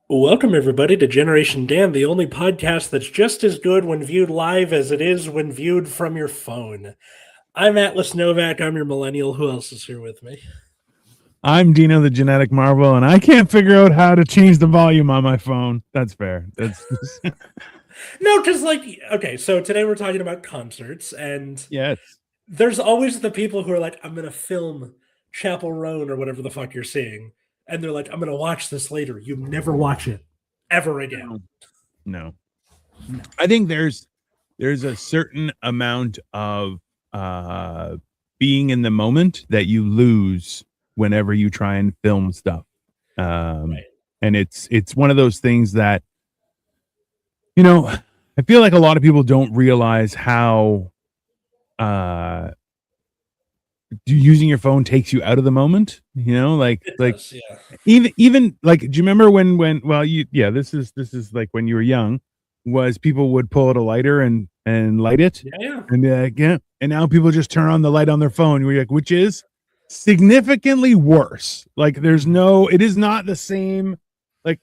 Welcome, everybody, to Generation Dan, the only podcast that's just as good when viewed live as it is when viewed from your phone. I'm Atlas Novak. I'm your millennial. Who else is here with me? I'm Dino, the genetic marvel, and I can't figure out how to change the volume on my phone. That's fair. That's No, because, okay, so today we're talking about concerts, and yes. there's always the people who are like, I'm going to film Chapel Roan or whatever the fuck you're seeing. And they're like, I'm going to watch this later. You never watch it ever again. No. I think there's a certain amount of being in the moment that you lose whenever you try and film stuff. Right. And it's one of those things that, I feel like a lot of people don't realize how using your phone takes you out of the moment, It like does, yeah. even like, do you remember when this is like when you were young, was people would pull out a lighter and light it, Yeah. and now people just turn on the light on their phone. You're like, which is significantly worse. Like, it is not the same. Like,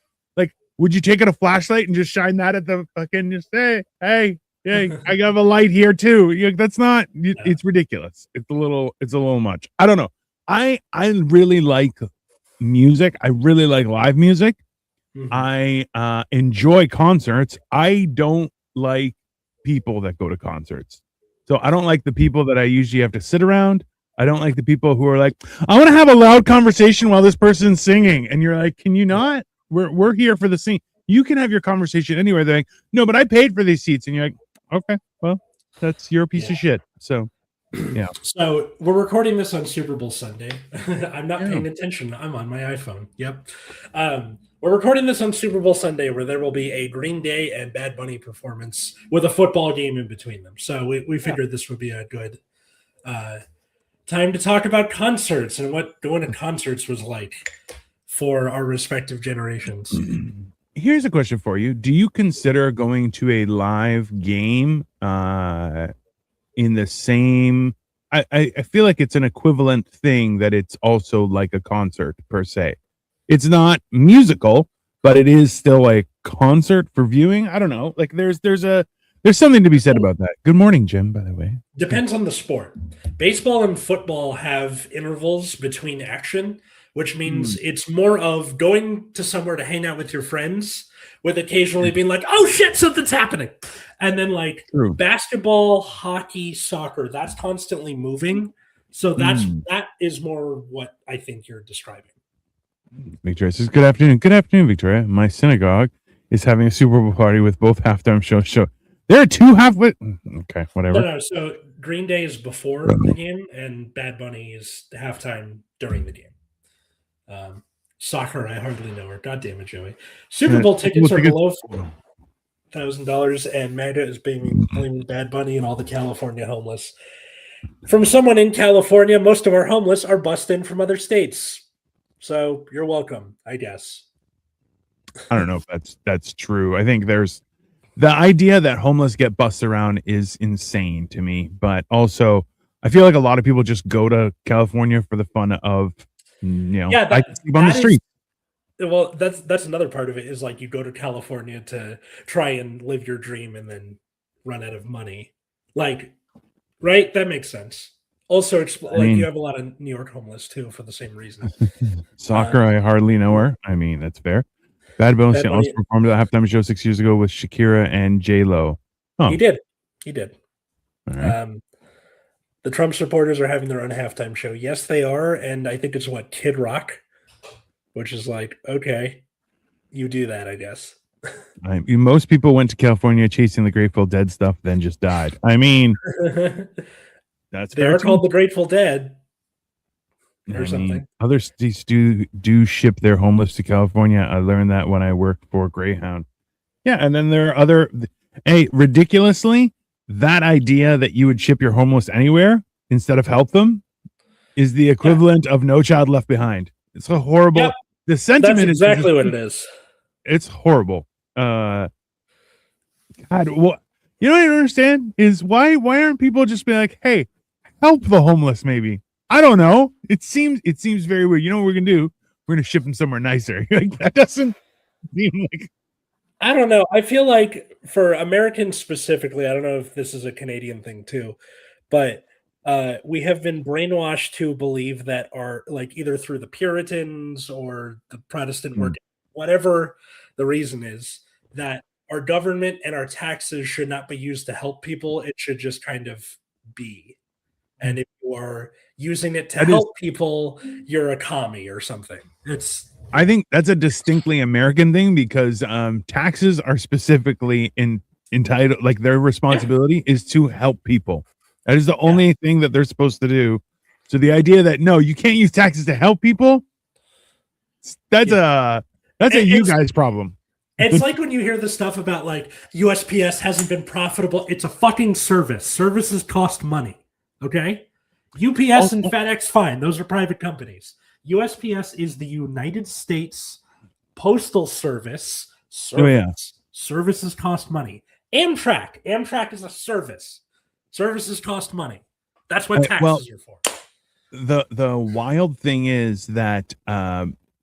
would you take out a flashlight and just shine that at the fucking, just say, hey, I have a light here too? That's not. It's ridiculous. It's a little much. I don't know. I really like music. I really like live music. Mhm. I enjoy concerts. I don't like people that go to concerts. So I don't like the people that I usually have to sit around. I don't like the people who are like, I want to have a loud conversation while this person's singing. And you're like, can you not? We're here for the scene. You can have your conversation anywhere. They're like, no, but I paid for these seats. And you're like, okay, well, that's your piece of shit. So, yeah. So we're recording this on Super Bowl Sunday. I'm not paying attention. I'm on my iPhone. Yep. We're recording this on Super Bowl Sunday, where there will be a Green Day and Bad Bunny performance with a football game in between them. So we figured this would be a good time to talk about concerts and what going to concerts was like for our respective generations. Here's a question for you. Do you consider going to a live game in the same... I feel like it's an equivalent thing, that it's also like a concert per se. It's not musical, but it is still a concert for viewing. I don't know. Like, there's something to be said about that. Good morning, Jim, by the way. Depends on the sport. Baseball and football have intervals between action, which means it's more of going to somewhere to hang out with your friends, with occasionally being like, oh shit, something's happening. And then like basketball, hockey, soccer, that's constantly moving. So that is more what I think you're describing. Victoria says, good afternoon. Good afternoon, Victoria. My synagogue is having a Super Bowl party with both halftime shows. There are two halfway. Okay, whatever. No, so Green Day is before the game, and Bad Bunny is halftime during the game. Soccer, I hardly know her. God damn it, Joey. Super Bowl tickets are below $4,000, and MAGA is blaming Bad Bunny and all the California homeless. From someone in California, most of our homeless are bussed in from other states. So you're welcome, I guess. I don't know if that's true. I think there's the idea that homeless get bussed around is insane to me, but also I feel like a lot of people just go to California for the fun of, I can sleep on the street. Well, that's another part of it, is like you go to California to try and live your dream and then run out of money. Like, right? That makes sense. Also, you have a lot of New York homeless too for the same reason. Soccer, I hardly know her. I mean, that's fair. Bad Bunny also performed at the halftime show 6 years ago with Shakira and J-Lo. He did. All right. The Trump supporters are having their own halftime show. Yes, they are, and I think it's Kid Rock, which is like, okay, you do that, I guess. Most people went to California chasing the Grateful Dead stuff, then just died. I mean, they are called the Grateful Dead or something. Other states do ship their homeless to California. I learned that when I worked for Greyhound. Yeah, and then there are other... Hey, ridiculously, that idea that you would ship your homeless anywhere instead of help them is the equivalent of No Child Left Behind. It's a horrible... Yep. The sentiment is exactly what it is. It's horrible. God, what I don't understand is why aren't people just being like, hey, help the homeless? Maybe, I don't know. It seems very weird. You know what we're gonna do? We're gonna ship them somewhere nicer. Like, that doesn't. I don't know. I feel like for Americans specifically, I don't know if this is a Canadian thing too, but we have been brainwashed to believe that our like either through the Puritans or the Protestant work, whatever the reason is, that our government and our taxes should not be used to help people. It should just kind of be. And if you are using it to help people, you're a commie or something. I think that's a distinctly American thing because taxes are specifically entitled, like their responsibility is to help people. That is the only thing that they're supposed to do. So the idea that no, you can't use taxes to help people, that's a you guys problem. It's like when you hear the stuff about like USPS hasn't been profitable. It's a fucking service. Services cost money. Okay? UPS and FedEx, fine. Those are private companies. USPS is the United States Postal Service. Services cost money. Amtrak is a service. Services cost money. That's what taxes are for. The wild thing is that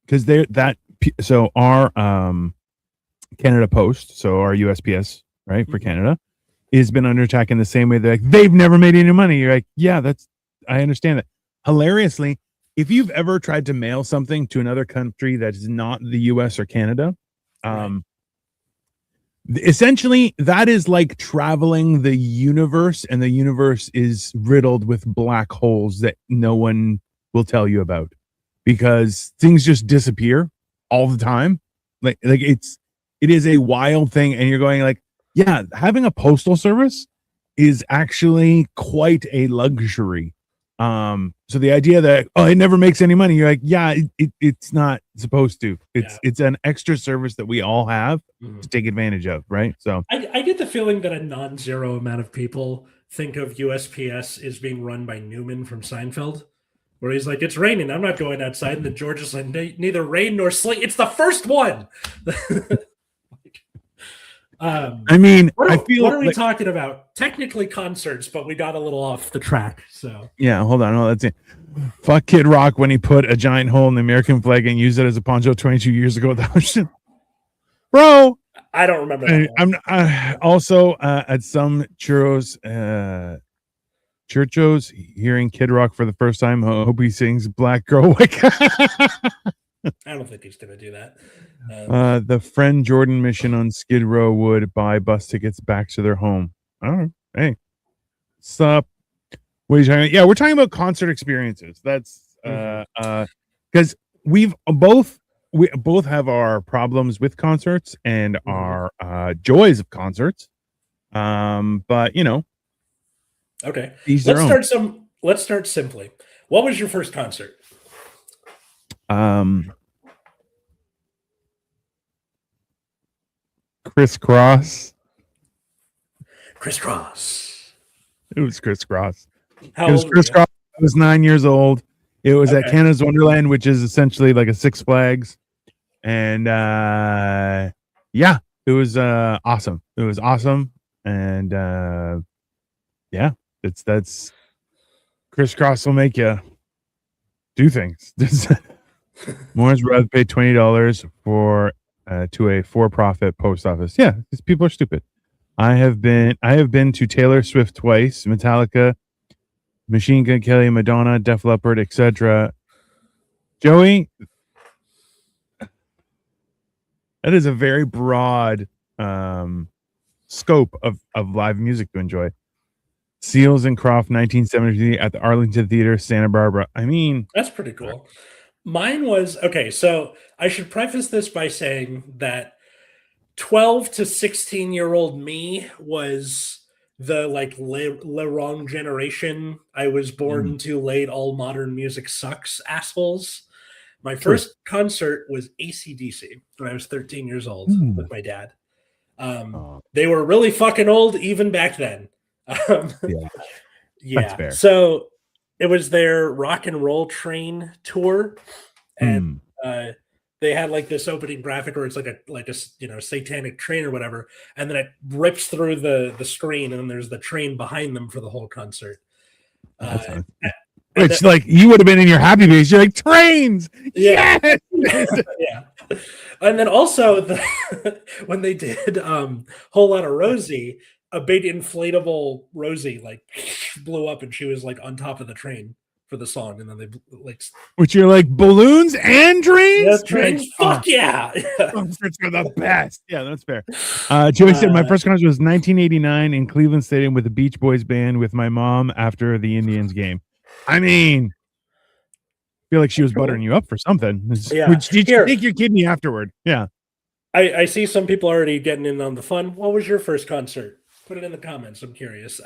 because our Canada Post, so our USPS, right, for Canada, has been under attack in the same way. They're like, they've never made any money. You're like, yeah, I understand that. Hilariously, if you've ever tried to mail something to another country that is not the US or Canada, essentially that is like traveling the universe, and the universe is riddled with black holes that no one will tell you about because things just disappear all the time. Like it is a wild thing, and you're going like, yeah, having a postal service is actually quite a luxury. So the idea that it never makes any money, you're like, yeah, it's not supposed to. It's an extra service that we all have to take advantage of, right? So I get the feeling that a non-zero amount of people think of USPS as being run by Newman from Seinfeld, where he's like, it's raining, I'm not going outside, and then George is like, neither rain nor sleet. It's the first one. I mean, what are we talking about? Technically concerts, but we got a little off the track. So yeah, hold on. That's it. Fuck Kid Rock when he put a giant hole in the American flag and used it as a poncho 22 years ago. Bro, I don't remember that. I'm also at some churros, hearing Kid Rock for the first time. Hope he sings "Black Girl." I don't think he's gonna do that. The friend Jordan mission on Skid Row would buy bus tickets back to their home. I don't know. Hey, sup? What are you talking about? Yeah, we're talking about concert experiences. That's because we both have our problems with concerts and our joys of concerts. But you know, okay. Let's start simply. What was your first concert? Criss Cross. It was Criss Cross. How old Criss Cross. I was 9 years old. It was at Canada's Wonderland, which is essentially like a Six Flags. And it was awesome. It was awesome. And that's Criss Cross will make you do things. Morris rather pay $20 for to a for-profit post office. Yeah, because people are stupid. I have been to Taylor Swift twice, Metallica, Machine Gun Kelly, Madonna, Def Leppard, etc. Joey, that is a very broad scope of live music to enjoy. Seals and Croft, 1973 at the Arlington Theater, Santa Barbara. I mean, that's pretty cool. Mine was okay. So I should preface this by saying that 12 to 16-year-old me was the like le wrong generation. I was born too late. All modern music sucks, assholes. My first concert was AC/DC when I was 13 years old with my dad. They were really fucking old even back then. Yeah. Fair. So it was their Rock and Roll Train tour, and they had like this opening graphic where it's like a satanic train or whatever, and then it rips through the screen, and then there's the train behind them for the whole concert. Which like you would have been in your happy face. You're like trains, yeah. Yeah. And then also when they did Whole Lotta Rosie, a big inflatable Rosie like blew up and she was like on top of the train for the song, and then they like Which you're like balloons and trains? trains. Fuck yeah. Concerts are the best. Yeah, that's fair. Joey said my first concert was 1989 in Cleveland Stadium with the Beach Boys band with my mom after the Indians game. I mean, I feel like she was buttering you up for something. Yeah. Did you take your kidney afterward? Yeah. I see some people already getting in on the fun. What was your first concert? Put it in the comments. I'm curious.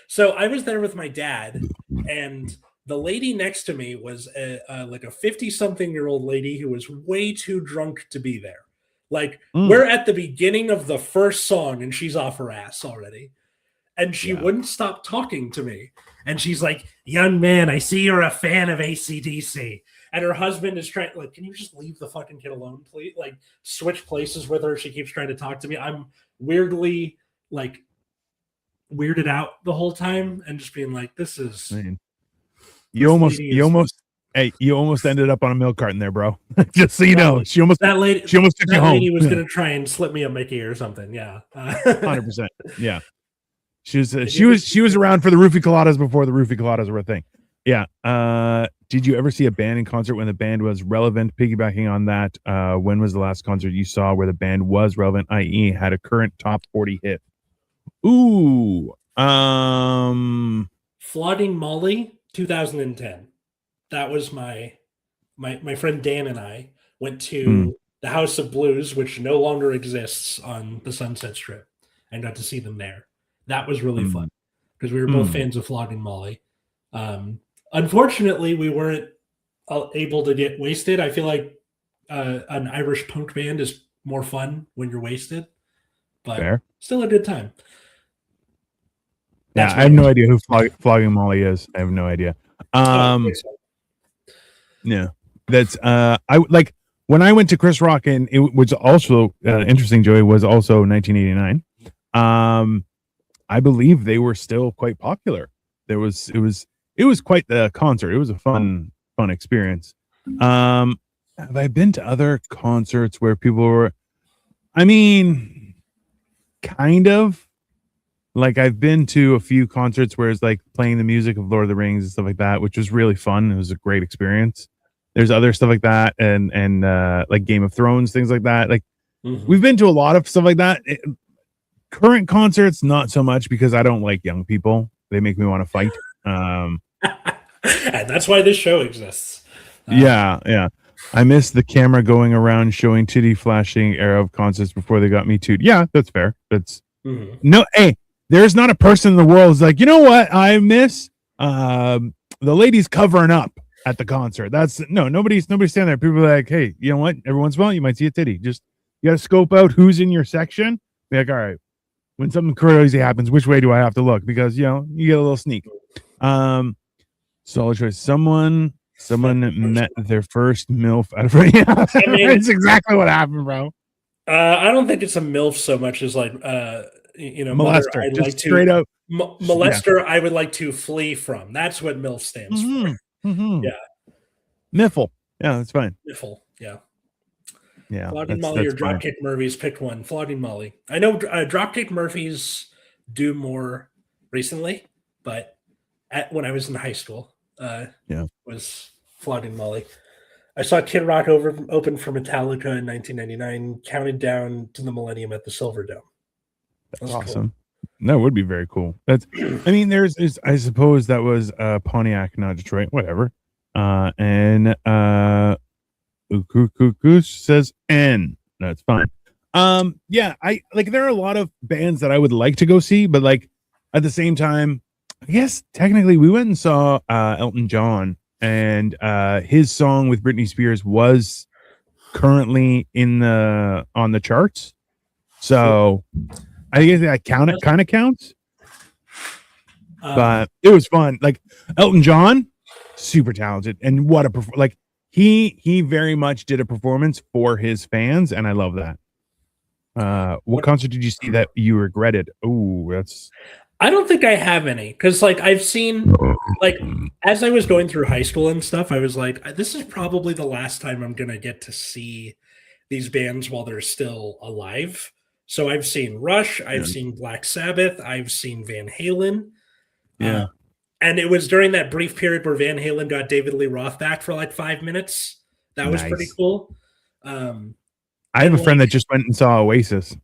So I was there with my dad, and the lady next to me was like a 50-something-year-old lady who was way too drunk to be there. Like we're at the beginning of the first song, and she's off her ass already. And she wouldn't stop talking to me. And she's like, young man, I see you're a fan of AC/DC. And her husband is trying, like, can you just leave the fucking kid alone, please? Like, switch places with her. She keeps trying to talk to me. I'm weirdly, like, weirded out the whole time and just being like, this is... Man. You almost ended up on a milk carton there, bro. Just so you know. She almost took you home. That lady was going to try and slip me a Mickey or something. Yeah. 100%. Yeah. She was around for the Roofie Coladas before the Roofie Coladas were a thing. Yeah. Did you ever see a band in concert when the band was relevant? Piggybacking on that, when was the last concert you saw where the band was relevant, i.e., had a current top 40 hit? Ooh. Flogging Molly, 2010. That was my friend Dan and I went to the House of Blues, which no longer exists on the Sunset Strip, and got to see them there. That was really fun because we were both fans of Flogging Molly. Unfortunately, we weren't able to get wasted. I feel like an Irish punk band is more fun when you're wasted, but still a good time. Yeah, I have no idea who Flogging Molly is. I have no idea. Yeah, that's I like when I went to Chris Rock, and it was also interesting. Joey was also 1989. I believe they were still quite popular. It was quite the concert. It was a fun experience. Have I been to other concerts where people were? I mean, kind of. Like I've been to a few concerts where it's like playing the music of Lord of the Rings and stuff like that, which was really fun. It was a great experience. There's other stuff like that, and like Game of Thrones, things like that. Like we've been to a lot of stuff like that. Current concerts, not so much because I don't like young people. They make me want to fight. And that's why this show exists. Yeah. I miss the camera going around showing titty flashing era of concerts before they got me too. Yeah, that's fair. That's no. Hey, there's not a person in the world who's like, you know what? I miss the ladies covering up at the concert. That's nobody's standing there. People are like, hey, you know what? Every once in a while, you might see a titty. Just you got to scope out who's in your section. Be like, all right, when something crazy happens, which way do I have to look? Because you get a little sneak. Solid choice. Someone met their first MILF out of it's exactly what happened, bro. I don't think it's a MILF so much as like molester. I'd just like to straight up molester. I would like to flee from. That's what MILF stands for. Yeah, Miffle. Yeah, that's fine. Miffle. Yeah. Flogging Molly or Dropkick Murphys. Pick one. Flogging Molly. I know Dropkick Murphys do more recently, but when I was in high school, was Flogging Molly. I saw Kid Rock open for Metallica in 1999, counted down to the Millennium at the Silver Dome. That's awesome. Cool. That would be very cool. That's, I mean, I suppose that was Pontiac, not Detroit, whatever. And Goose says N. That's fine. Yeah, I like there are a lot of bands that I would like to go see, but like at the same time, I guess technically we went and saw Elton John, and his song with Britney Spears was currently on the charts. So I guess that kind of counts. But it was fun. Like Elton John, super talented, and what a like he very much did a performance for his fans, and I love that. What concert did you see that you regretted? Oh, that's. I don't think I have any, because like I've seen, like as I was going through high school and stuff, I was like, this is probably the last time I'm gonna get to see these bands while they're still alive. So I've seen Rush, I've seen Black Sabbath, I've seen Van Halen. Yeah. And it was during that brief period where Van Halen got David Lee Roth back for like 5 minutes. That was pretty cool. I have a friend that just went and saw Oasis.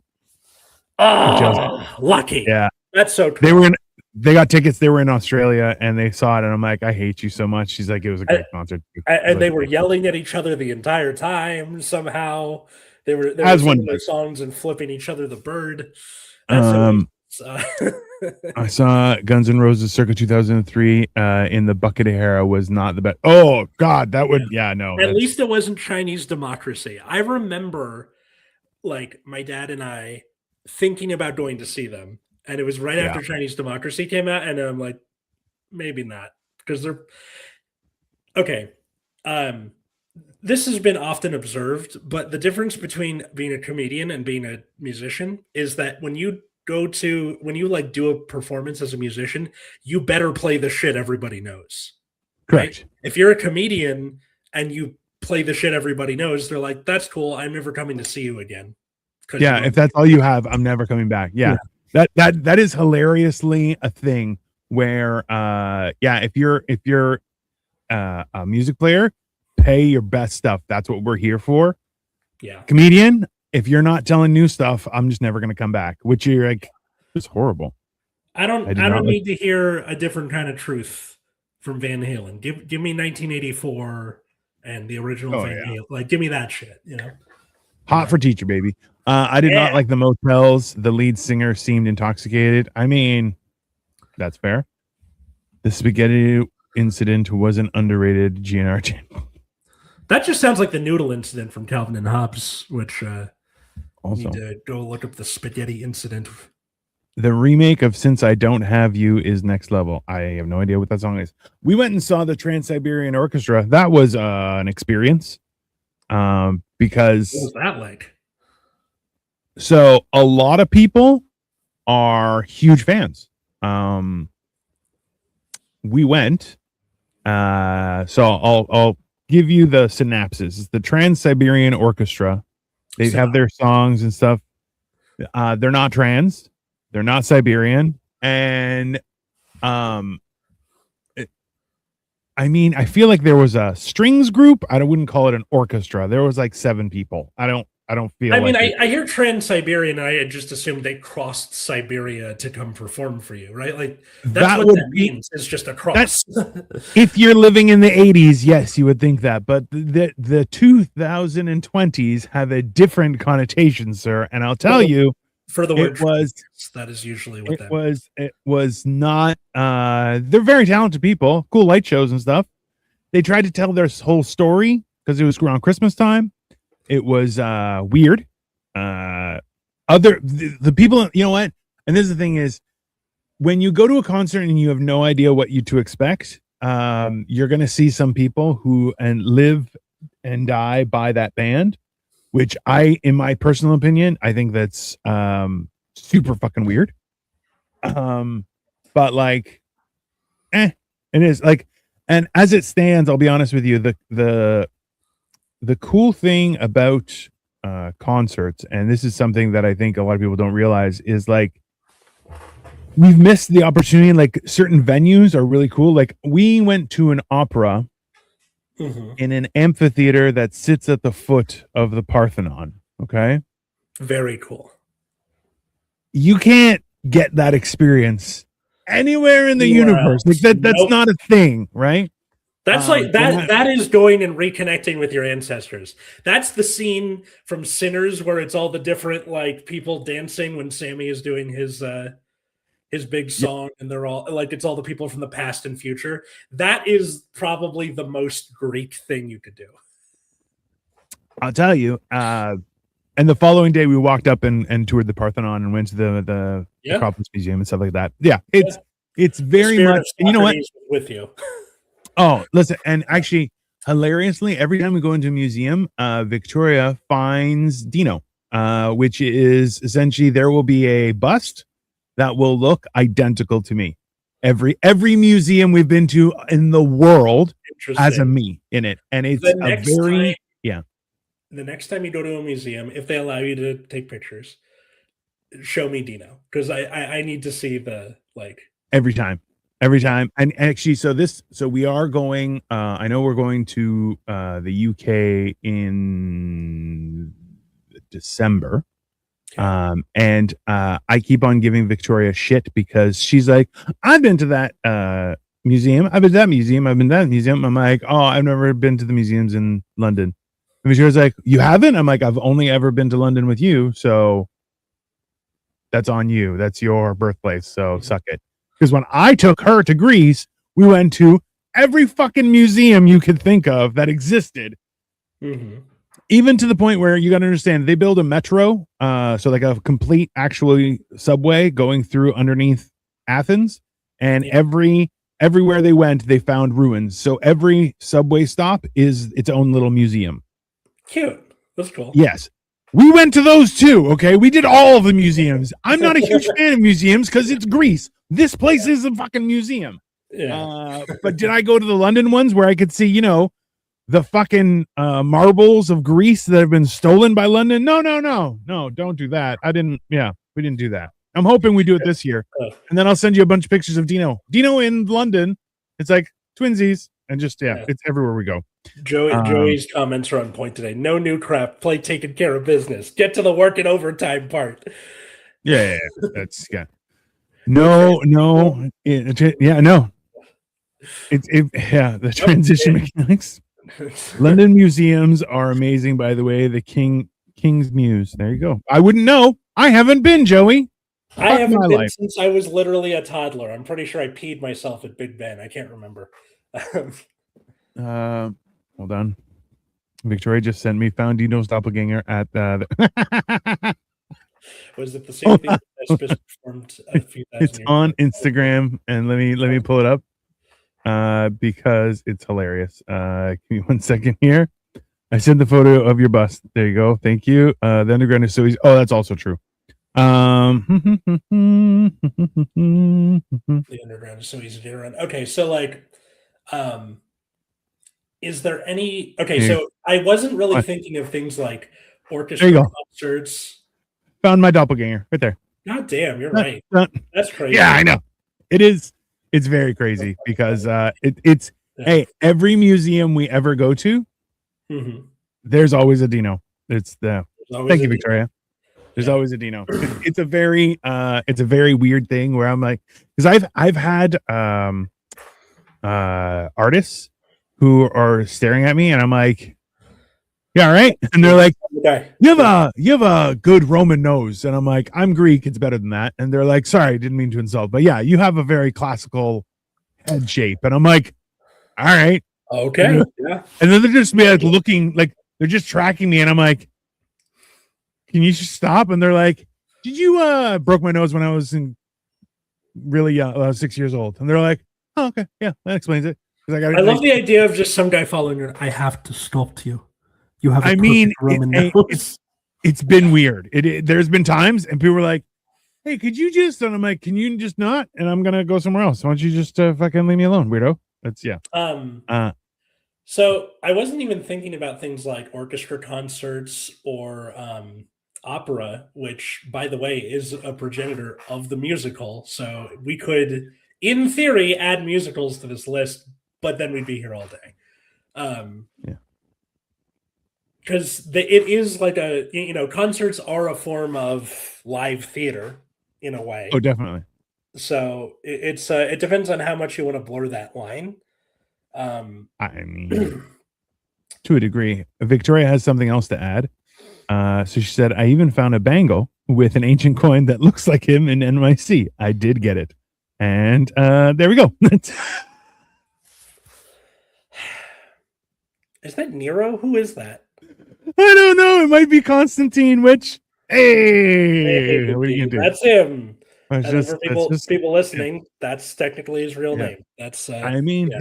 Lucky. Yeah. That's so cool. They got tickets. They were in Australia and they saw it. And I'm like, I hate you so much. She's like, it was a great concert. And they were yelling at each other the entire time. Somehow they were singing their songs and flipping each other the bird. I saw Guns N' Roses circa 2003 in the Bucket era was not the best. Oh God, that would no. At least it wasn't Chinese Democracy. I remember like my dad and I thinking about going to see them. And it was right after Chinese Democracy came out, and I'm like, maybe not, because they're okay. This has been often observed, but the difference between being a comedian and being a musician is that when you like do a performance as a musician, you better play the shit everybody knows. Correct. Right? If you're a comedian and you play the shit everybody knows, they're like, that's cool. I'm never coming to see you again. Yeah, if that's all you have, I'm never coming back. Yeah. That is hilariously a thing where if you're a music player, pay your best stuff. That's what we're here for. Yeah. Comedian, if you're not telling new stuff, I'm just never gonna come back. Which you're like, it's horrible. I don't need to hear a different kind of truth from Van Halen. Give me 1984 and the original Van Halen. Like, give me that shit, you know. Hot for Teacher, baby. I did not like the Motels. The lead singer seemed intoxicated. I mean, that's fair. The spaghetti incident was an underrated GNR. That just sounds like the noodle incident from Calvin and Hobbes, which also need to go look up the spaghetti incident. The remake of Since I Don't Have You is next level. I have no idea what that song is. We went and saw the Trans-Siberian Orchestra. That was an experience. Because what was that like? So a lot of people are huge fans. We went. So I'll give you the synopsis. It's the Trans-Siberian Orchestra. They have their songs and stuff. They're not trans. They're not Siberian. And I mean, I feel like there was a strings group. I wouldn't call it an orchestra. There was like 7 people. I don't feel. I mean, I hear Trans-Siberian, and I had just assumed they crossed Siberia to come perform for you, right? Like that's what that means. It's just a cross. If you're living in the 80s, yes, you would think that, but the 2020s have a different connotation, sir. And I'll tell you, for the word that is usually what that was. It was not. They're very talented people, cool light shows and stuff. They tried to tell their whole story because it was around Christmas time. It was weird. The people, you know what? And this is the thing is, when you go to a concert and you have no idea what you to expect, you're going to see some people who live and die by that band, which in my personal opinion, I think that's super fucking weird. But like, it is like, and as it stands, I'll be honest with you, the cool thing about concerts, and this is something that I think a lot of people don't realize, is like we've missed the opportunity. Like certain venues are really cool. Like we went to an opera in an amphitheater that sits at the foot of the Parthenon. Okay. Very cool. You can't get that experience anywhere in the universe. Like that's not a thing, right? That's like that is going and reconnecting with your ancestors. That's the scene from Sinners where it's all the different like people dancing when Sammy is doing his big song, and they're all like, it's all the people from the past and future. That is probably the most Greek thing you could do. I'll tell you. And the following day we walked up and toured the Parthenon and went to the Acropolis Museum and stuff like that. Yeah, it's very much, and you know what? With you. Oh, listen, and actually, hilariously, every time we go into a museum, Victoria finds Dino, which is essentially there will be a bust that will look identical to me. Every museum we've been to in the world has a me in it, and it's a very the next time you go to a museum, if they allow you to take pictures, show me Dino, because I need to see the like every time. And actually, so we are going, I know we're going to the UK in December. Okay. And I keep on giving Victoria shit because she's like, I've been to that museum, I've been to that museum, I've been to that museum. I'm like, oh, I've never been to the museums in London. And Victoria's like, you haven't? I'm like, I've only ever been to London with you, so that's on you. That's your birthplace, so suck it. Because when I took her to Greece, we went to every fucking museum you could think of that existed. Mm-hmm. Even to the point where you got to understand, they build a metro, so like a complete actually subway going through underneath Athens, and everywhere they went, they found ruins. So every subway stop is its own little museum. Cute. That's cool. Yes. We went to those too, okay? We did all of the museums. I'm not a huge fan of museums because it's Greece. This place is a fucking museum. Yeah. But did I go to the London ones where I could see, the fucking marbles of Greece that have been stolen by London? No, don't do that. We didn't do that. I'm hoping we do it this year. And then I'll send you a bunch of pictures of Dino in London. It's like twinsies, and just it's everywhere we go. Joey's comments are on point today. No new crap, play taking care of business, get to the work and overtime part. That's no the transition mechanics. London museums are amazing, by the way. The King's Muse, there you go. I wouldn't know. I haven't been, Joey. I haven't been since I was literally a toddler. I'm pretty sure I peed myself at Big Ben. I can't remember. Hold on. Victoria just sent me, found Dino's doppelganger at was it the same thing that performed a few thousand it's on Instagram, and let me pull it up because it's hilarious. Give me 1 second here. I sent the photo of your bust. There you go. Thank you. The underground is so easy. Oh, that's also true. The underground is so easy to get around. Okay, so like is there any so I wasn't really thinking of things like orchestra concerts. Found my doppelganger right there. God damn, you're right. That's crazy. Yeah, I know. It is. It's very crazy because it's hey, every museum we ever go to, there's always a Dino. Thank you, Victoria. There's always a Dino. It's a very weird thing where I'm like, because I've had artists who are staring at me, and I'm like, yeah, right. And they're like, you have a good Roman nose, and I'm like, I'm Greek, it's better than that. And they're like, sorry, I didn't mean to insult, but yeah, you have a very classical head shape. And I'm like, all right, okay, yeah. And then they're just like looking like they're just tracking me, and I'm like, can you just stop? And they're like, did you broke my nose when I was really young, 6 years old? And they're like, oh, okay, yeah, that explains it. I love the idea of just some guy following you. I have to stop you. You have. It's been weird. There's been times, and people were like, "Hey, could you just?" And I'm like, "Can you just not?" And I'm gonna go somewhere else. Why don't you just fucking leave me alone, weirdo? That's So I wasn't even thinking about things like orchestra concerts or opera, which, by the way, is a progenitor of the musical. So we could, in theory, add musicals to this list, but then we'd be here all day. Because it is like concerts are a form of live theater in a way. Oh, definitely. So it depends on how much you want to blur that line. I mean, to a degree. Victoria has something else to add. So she said, I even found a bangle with an ancient coin that looks like him in NYC. I did get it. And there we go. Is that Nero? Who is that? I don't know. It might be Constantine, which, hey what are you gonna do? That's him. For people listening, that's technically his real name. That's I mean,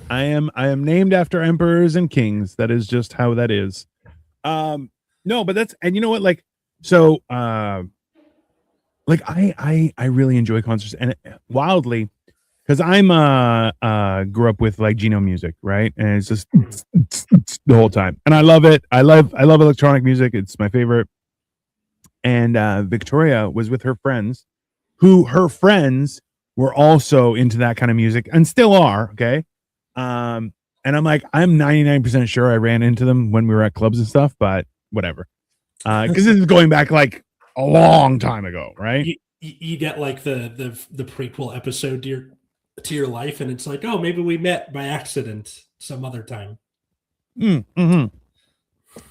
I am named after emperors and kings. That is just how that is. No, but that's, and you know what, like, so like I really enjoy concerts, and wildly, because I'm grew up with like Geno music, right? And it's just the whole time, and I love it. I love electronic music. It's my favorite. And Victoria was with her friends, who her friends were also into that kind of music and still are. Okay. And I'm like, I'm 99% sure I ran into them when we were at clubs and stuff, but whatever. Because this is going back like a long time ago, right? You get like the prequel episode to your life, and it's like, oh, maybe we met by accident some other time. Mm-hmm.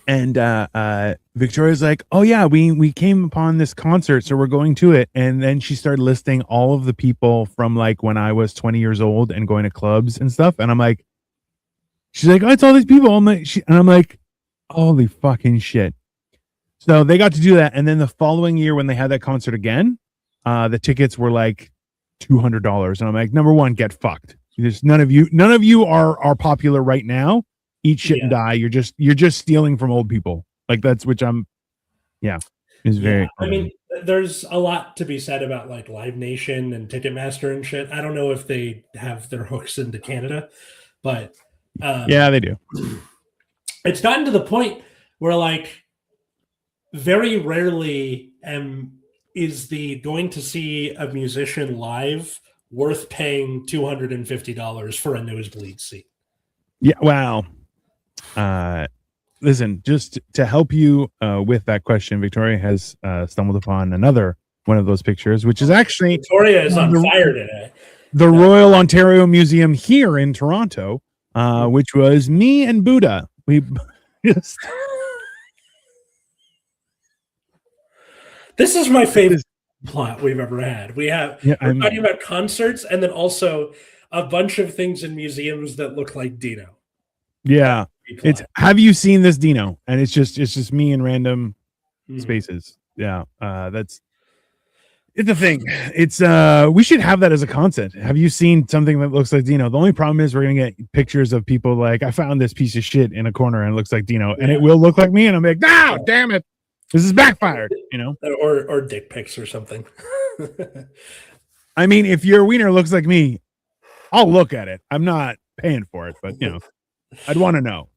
And Victoria's like, oh yeah, we came upon this concert, so we're going to it. And then she started listing all of the people from like when I was 20 years old and going to clubs and stuff. And I'm like, she's like, oh, it's all these people. And I'm like, holy fucking shit. So they got to do that. And then the following year when they had that concert again, the tickets were like $200. And I'm like, number one, get fucked. There's none of you are popular right now. Eat shit and die. You're just stealing from old people. Like that's is very. I mean, there's a lot to be said about like Live Nation and Ticketmaster and shit. I don't know if they have their hooks into Canada, but yeah, they do. It's gotten to the point where like very rarely is the going to see a musician live worth paying $250 for a nosebleed seat. Yeah, wow. Listen, just to help you with that question, Victoria has stumbled upon another one of those pictures, which is actually Victoria is on fire today. The Royal Ontario Museum here in Toronto, which was me and Buddha. We just this is my favorite plot we've ever had. We're talking about concerts and then also a bunch of things in museums that look like Dino. Yeah. Have you seen this Dino? And it's just me in random spaces. Yeah. It's a thing. It's we should have that as a concept. Have you seen something that looks like Dino? The only problem is we're gonna get pictures of people like, I found this piece of shit in a corner and it looks like Dino, and it will look like me, and I'm like, no, damn it. This is backfired, or dick pics or something. I mean, if your wiener looks like me, I'll look at it. I'm not paying for it, but I'd want to know.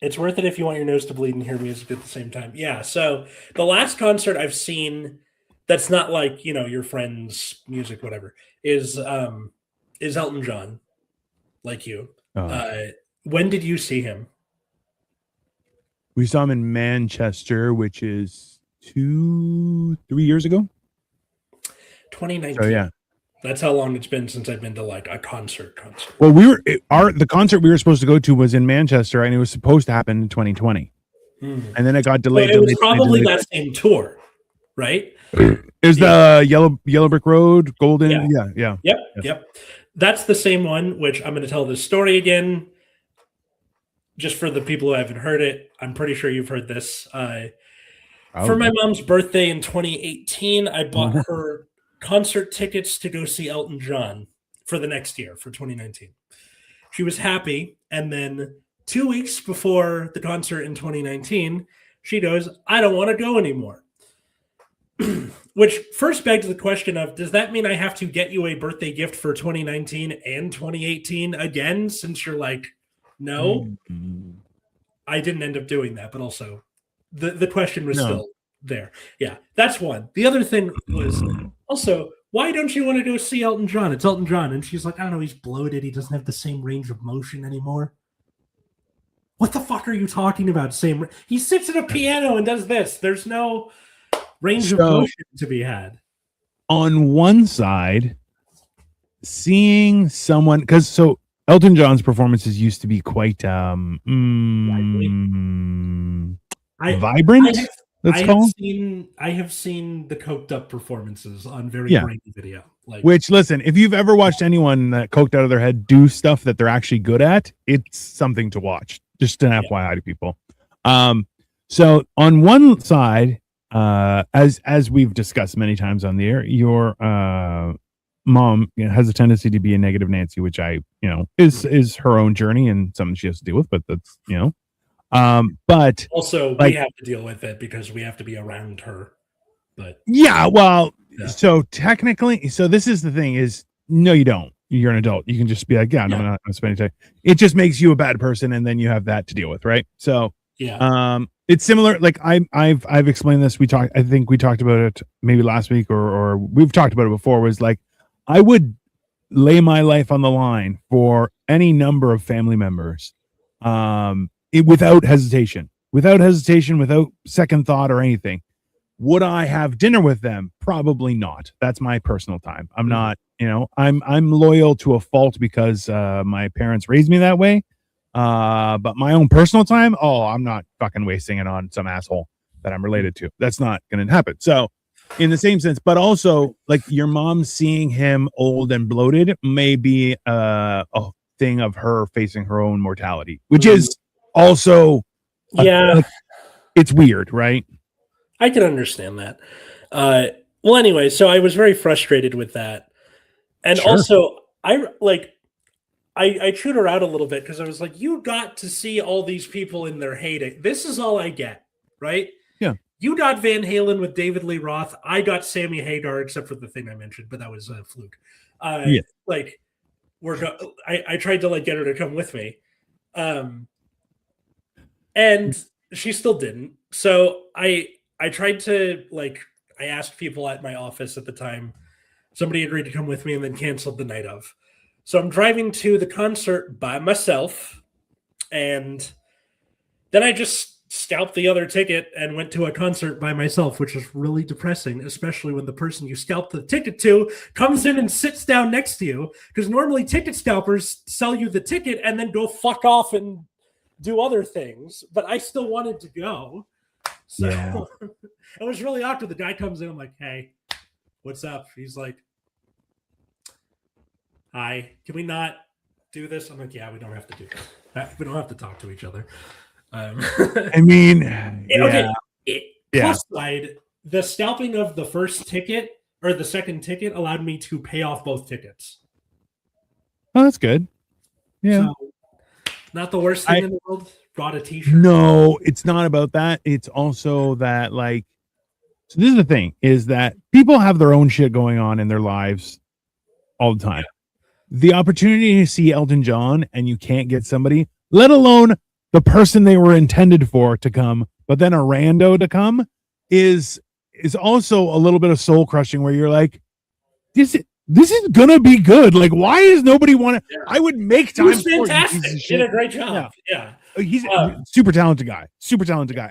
It's worth it if you want your nose to bleed and hear music at the same time. Yeah. So the last concert I've seen that's not like, your friend's music, whatever, is Elton John, like you. When did you see him? We saw him in Manchester, which is 2-3 years ago. 2019. So yeah. That's how long it's been since I've been to like a concert. Well, the concert we were supposed to go to was in Manchester, and it was supposed to happen in 2020, and then it got delayed. It was probably that same tour, right? It was the Yellow Brick Road, Golden. Yeah. Yep. That's the same one. Which I'm going to tell this story again, just for the people who haven't heard it. I'm pretty sure you've heard this. For my mom's birthday in 2018, I bought her concert tickets to go see Elton John for the next year, for 2019. She was happy, and then 2 weeks before the concert in 2019, she goes, I don't want to go anymore. Which first begs the question of, does that mean I have to get you a birthday gift for 2019 and 2018 again, since you're like, no? I didn't end up doing that, but also the question was still there. Yeah, that's one. The other thing was also, why don't you want to go see Elton John? It's Elton John. And she's like, I don't know, he's bloated. He doesn't have the same range of motion anymore. What the fuck are you talking about? He sits at a piano and does this. There's no range of motion to be had. On one side, seeing someone, because Elton John's performances used to be quite vibrant. I have seen the coked up performances on very grainy video. Which, listen, if you've ever watched anyone that coked out of their head do stuff that they're actually good at, it's something to watch. Just an FYI to people. So on one side, as we've discussed many times on the air, your mom has a tendency to be a negative Nancy, which is her own journey and something she has to deal with. But that's but also we have to deal with it because we have to be around her. But so technically, this is the thing: is no, you don't. you're an adult. You can just be like, yeah, no, Yeah. I'm not gonna spend any time. It just makes you a bad person, and then you have that to deal with, right? So Yeah. it's similar. Like I've explained this. I think we talked about it maybe last week, or we've talked about it before. Was like, I would lay my life on the line for any number of family members, without hesitation, without second thought or anything. Would I have dinner with them? Probably not. That's my personal time. I'm not, I'm loyal to a fault because my parents raised me that way. But my own personal time, I'm not fucking wasting it on some asshole that I'm related to. That's not going to happen. So, in the same sense, but also like your mom seeing him old and bloated may be a thing of her facing her own mortality, which is also, Yeah. It's weird, right? I can understand that. Well, anyway, so I was very frustrated with that. And Sure. also, I chewed her out a little bit because I was like, you got to see all these people in their heyday. This is all I get, right? Yeah. You got Van Halen with David Lee Roth. I got Sammy Hagar, except for the thing I mentioned, but that was a fluke. Yeah. Like, I tried to like get her to come with me, and she still didn't. So I tried to I asked people at my office at the time. Somebody agreed to come with me and then canceled the night of. So I'm driving to the concert by myself, and then I just scalped the other ticket and went to a concert by myself, which is really depressing, especially when the person you scalped the ticket to comes in and sits down next to you. Because normally ticket scalpers sell you the ticket and then go fuck off and do other things. But I still wanted to go. So it was really awkward. The guy comes in, I'm like, hey, what's up? He's like, hi, can we not do this? I'm like, yeah, we don't have to do that. We don't have to talk to each other. I mean, Plus side, the scalping of the first ticket or the second ticket allowed me to pay off both tickets. Oh, that's good. Yeah. So, not the worst thing in the world. Brought a t-shirt. No, it's not about that. It's also that so this is the thing, is that people have their own shit going on in their lives all the time. Yeah. The opportunity to see Elton John and you can't get somebody, let alone the person they were intended for to come, but then a rando to come is also a little bit of soul crushing where you're like, this is gonna be good. Like, why is nobody want to? Yeah. I would make time. He was fantastic. He did a great job. Yeah. He's a super talented guy.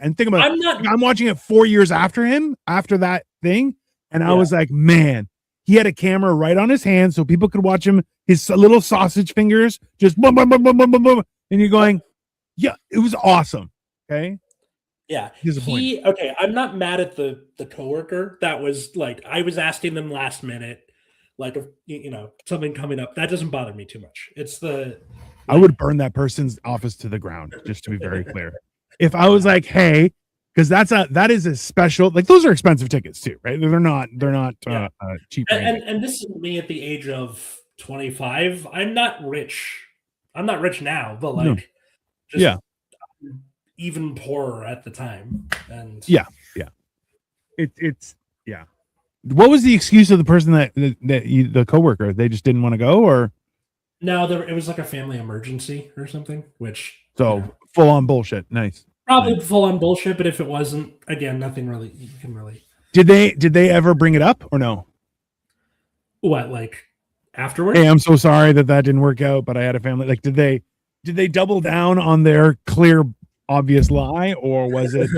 And think about I'm watching it 4 years after that thing. And I was like, man, he had a camera right on his hand so people could watch him, his little sausage fingers, just boom, boom, boom, boom, boom, boom, boom. And you're going, yeah, it was awesome. Okay. Yeah. Okay. I'm not mad at the coworker that was like, I was asking them last minute, like, something coming up. That doesn't bother me too much. It's I would burn that person's office to the ground, just to be very clear. If I was like, hey, because that is a special, like, those are expensive tickets too, right? They're not cheap. And this is me at the age of 25. I'm not rich now, but even poorer at the time. And it's What was the excuse of the person the coworker? They just didn't want to go, or no? It was like a family emergency or something. Which full on bullshit. Nice. Probably full on bullshit. But if it wasn't, again, nothing really you can really. Did they ever bring it up or no? What, like afterwards? Hey, I'm so sorry that didn't work out, but I had a family. Like, did they double down on their clear, obvious lie, or was it?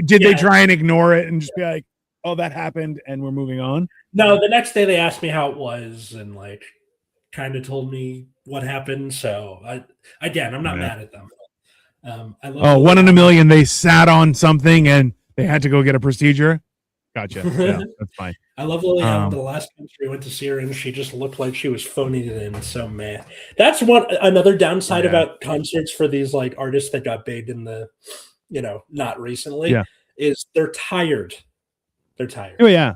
Did they try and ignore it and just be like, oh, that happened and we're moving on? No, the next day they asked me how it was and kind of told me what happened. So I'm not mad at them. One in a million. They sat on something and they had to go get a procedure. Gotcha. Yeah, that's fine. I love Lily Allen. The last country we went to see her and she just looked like she was phoning it in. So man, that's another downside about concerts for these artists that got big in the, not recently, is they're tired. They're tired. Oh yeah,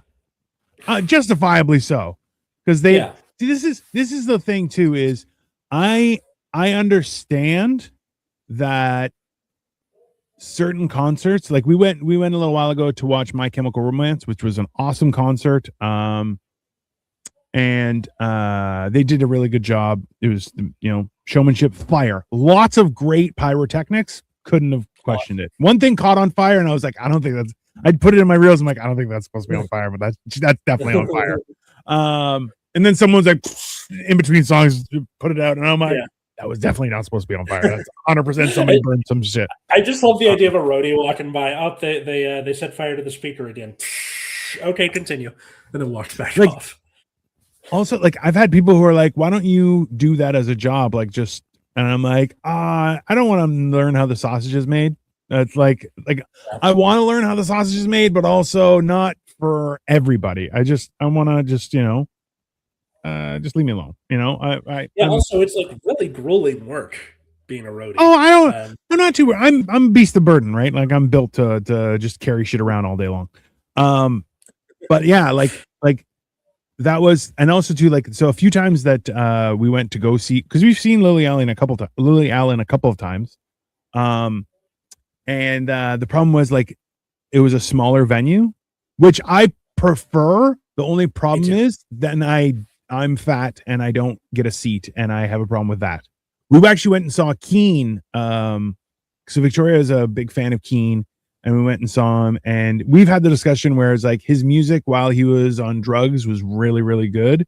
justifiably so, because they. Yeah. This is the thing too. Is I understand that certain concerts, like we went a little while ago to watch My Chemical Romance, which was an awesome concert. and they did a really good job. It was, showmanship, fire, lots of great pyrotechnics. Couldn't have questioned it. One thing caught on fire, and I was like, I don't think that's. I'd put it in my reels. I'm like, I don't think that's supposed to be on fire, but that's definitely on fire. And then someone's like, in between songs, put it out, and I'm like, that was definitely not supposed to be on fire. That's 100% somebody burned some shit. I just love the idea of a roadie walking by. Oh, they set fire to the speaker again. Okay, continue, and then walked back off. Also, like, I've had people who are like, why don't you do that as a job? Like, just, and I'm like, I don't want to learn how the sausage is made. It's like I want to learn how the sausage is made, but also not for everybody. I want to just leave me alone. Also, it's like really grueling work being a roadie. Oh, I'm not too. I'm a beast of burden, right? Like, I'm built to just carry shit around all day long. But yeah, like that was, and also too, like, so a few times that we went to go see, because we've seen Lily Allen a couple of times. And the problem was, like, it was a smaller venue, which I prefer. The only problem is then I'm fat and I don't get a seat, and I have a problem with that. We actually went and saw Keane. So Victoria is a big fan of Keane, and we went and saw him, and we've had the discussion where it's like his music while he was on drugs was really, really good.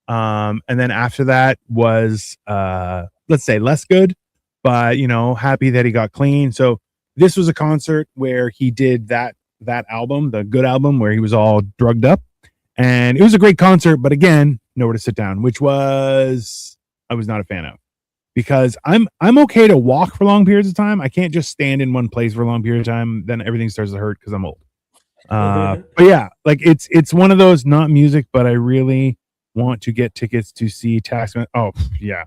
And then after that was let's say less good, but happy that he got clean. So this was a concert where he did that album, the good album, where he was all drugged up, and it was a great concert. But again, nowhere to sit down, which was I was not a fan of, because I'm okay to walk for long periods of time. I can't just stand in one place for a long period of time. Then everything starts to hurt because I'm old. But yeah, like it's one of those, not music, but I really want to get tickets to see Taskmaster. Oh yeah,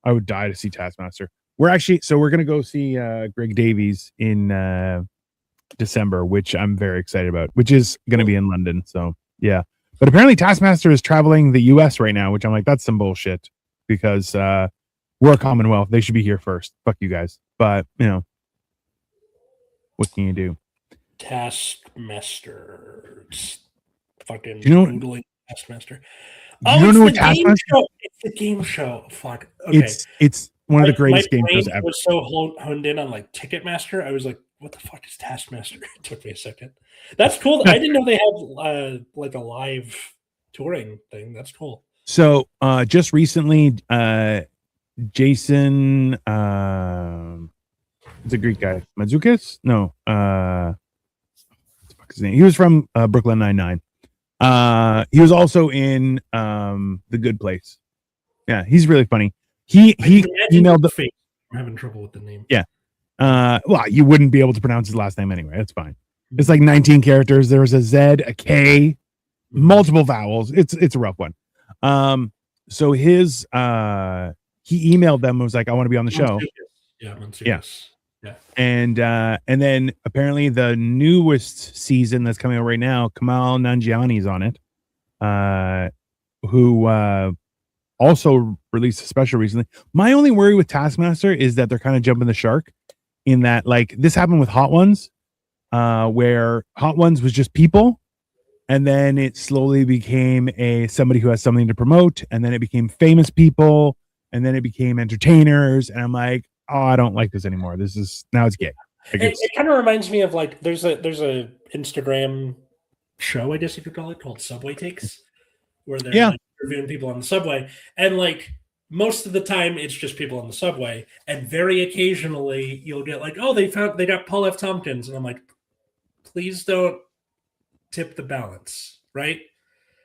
I would die to see Taskmaster. We're going to go see Greg Davies in December, which I'm very excited about, which is going to be in London. So yeah, but apparently Taskmaster is traveling the US right now, which I'm like, that's some bullshit, because we're a Commonwealth. They should be here first. Fuck you guys. But what can you do? Taskmaster. Fucking noodling Taskmaster. You don't know what Taskmaster? It's the game show. Fuck. Okay. It's one of the greatest game shows ever. I was so honed in on like Ticketmaster. I was like, what the fuck is Taskmaster? It took me a second. That's cool. I didn't know they had like a live touring thing. That's cool. So just recently, Jason, it's a Greek guy, Mazukis? No, what the fuck is his name? He was from Brooklyn Nine-Nine. He was also in The Good Place. Yeah, he's really funny. He emailed I'm having trouble with the name. Yeah. Well, you wouldn't be able to pronounce his last name anyway. That's fine. It's like 19 characters. There was a Z, a K, multiple vowels. It's a rough one. So his he emailed them and was like, I want to be on the show. Yeah. And then apparently the newest season that's coming out right now, Kamal Nanjiani's on it. Who also released a special recently. My only worry with Taskmaster is that they're kind of jumping the shark, in that, like, this happened with Hot Ones, where Hot Ones was just people, and then it slowly became somebody who has something to promote, and then it became famous people, and then it became entertainers, and I'm like, oh, I don't like this anymore. Now it's gay. Like, it kind of reminds me of, like, there's a Instagram show, I guess you could call it, called Subway Takes, where they're like interviewing people on the subway, and like most of the time it's just people on the subway, and very occasionally you'll get like, oh, they got Paul F. Tompkins, and I'm like, please don't tip the balance, right?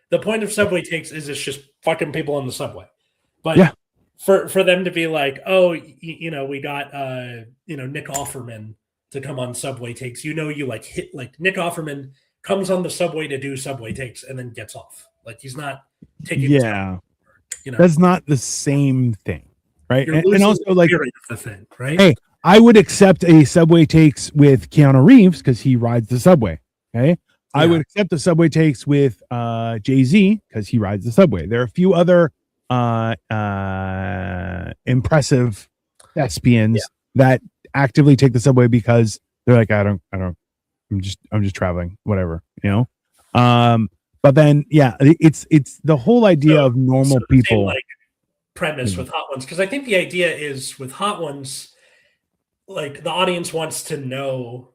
The point of Subway Takes is it's just fucking people on the subway, but for them to be like, oh, we got Nick Offerman to come on Subway Takes, you like hit, like, Nick Offerman comes on the subway to do Subway Takes and then gets off. Like, he's not taking. Yeah, that's not the same thing, right? And also, like, the thing, right? Hey, I would accept a Subway Takes with Keanu Reeves because he rides the subway. Okay, yeah. I would accept the Subway Takes with Jay-Z because he rides the subway. There are a few other impressive thespians that actively take the subway because they're like, I'm just traveling, whatever, But But then, yeah, it's the whole idea of normal people. Same, like, premise with Hot Ones, because I think the idea is with Hot Ones, like the audience wants to know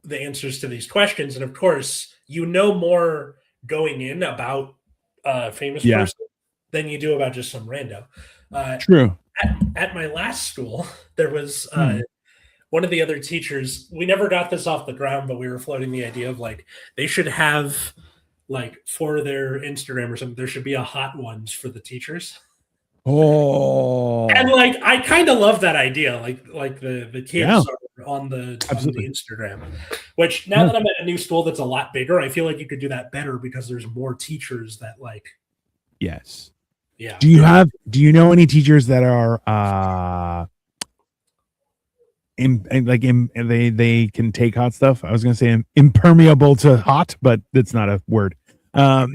the answers to these questions, and of course, you know more going in about a famous person than you do about just some rando. True. At my last school, there was one of the other teachers. We never got this off the ground, but we were floating the idea of like they should have like for their Instagram or something, there should be a Hot Ones for the teachers. Oh, and like I kind of love that idea. Like the kids are on the Instagram. Which now that I'm at a new school that's a lot bigger, I feel like you could do that better because there's more teachers that like. Yes. Yeah. Do you know any teachers that are they can take hot stuff? I was gonna say impermeable to hot, but that's not a word. I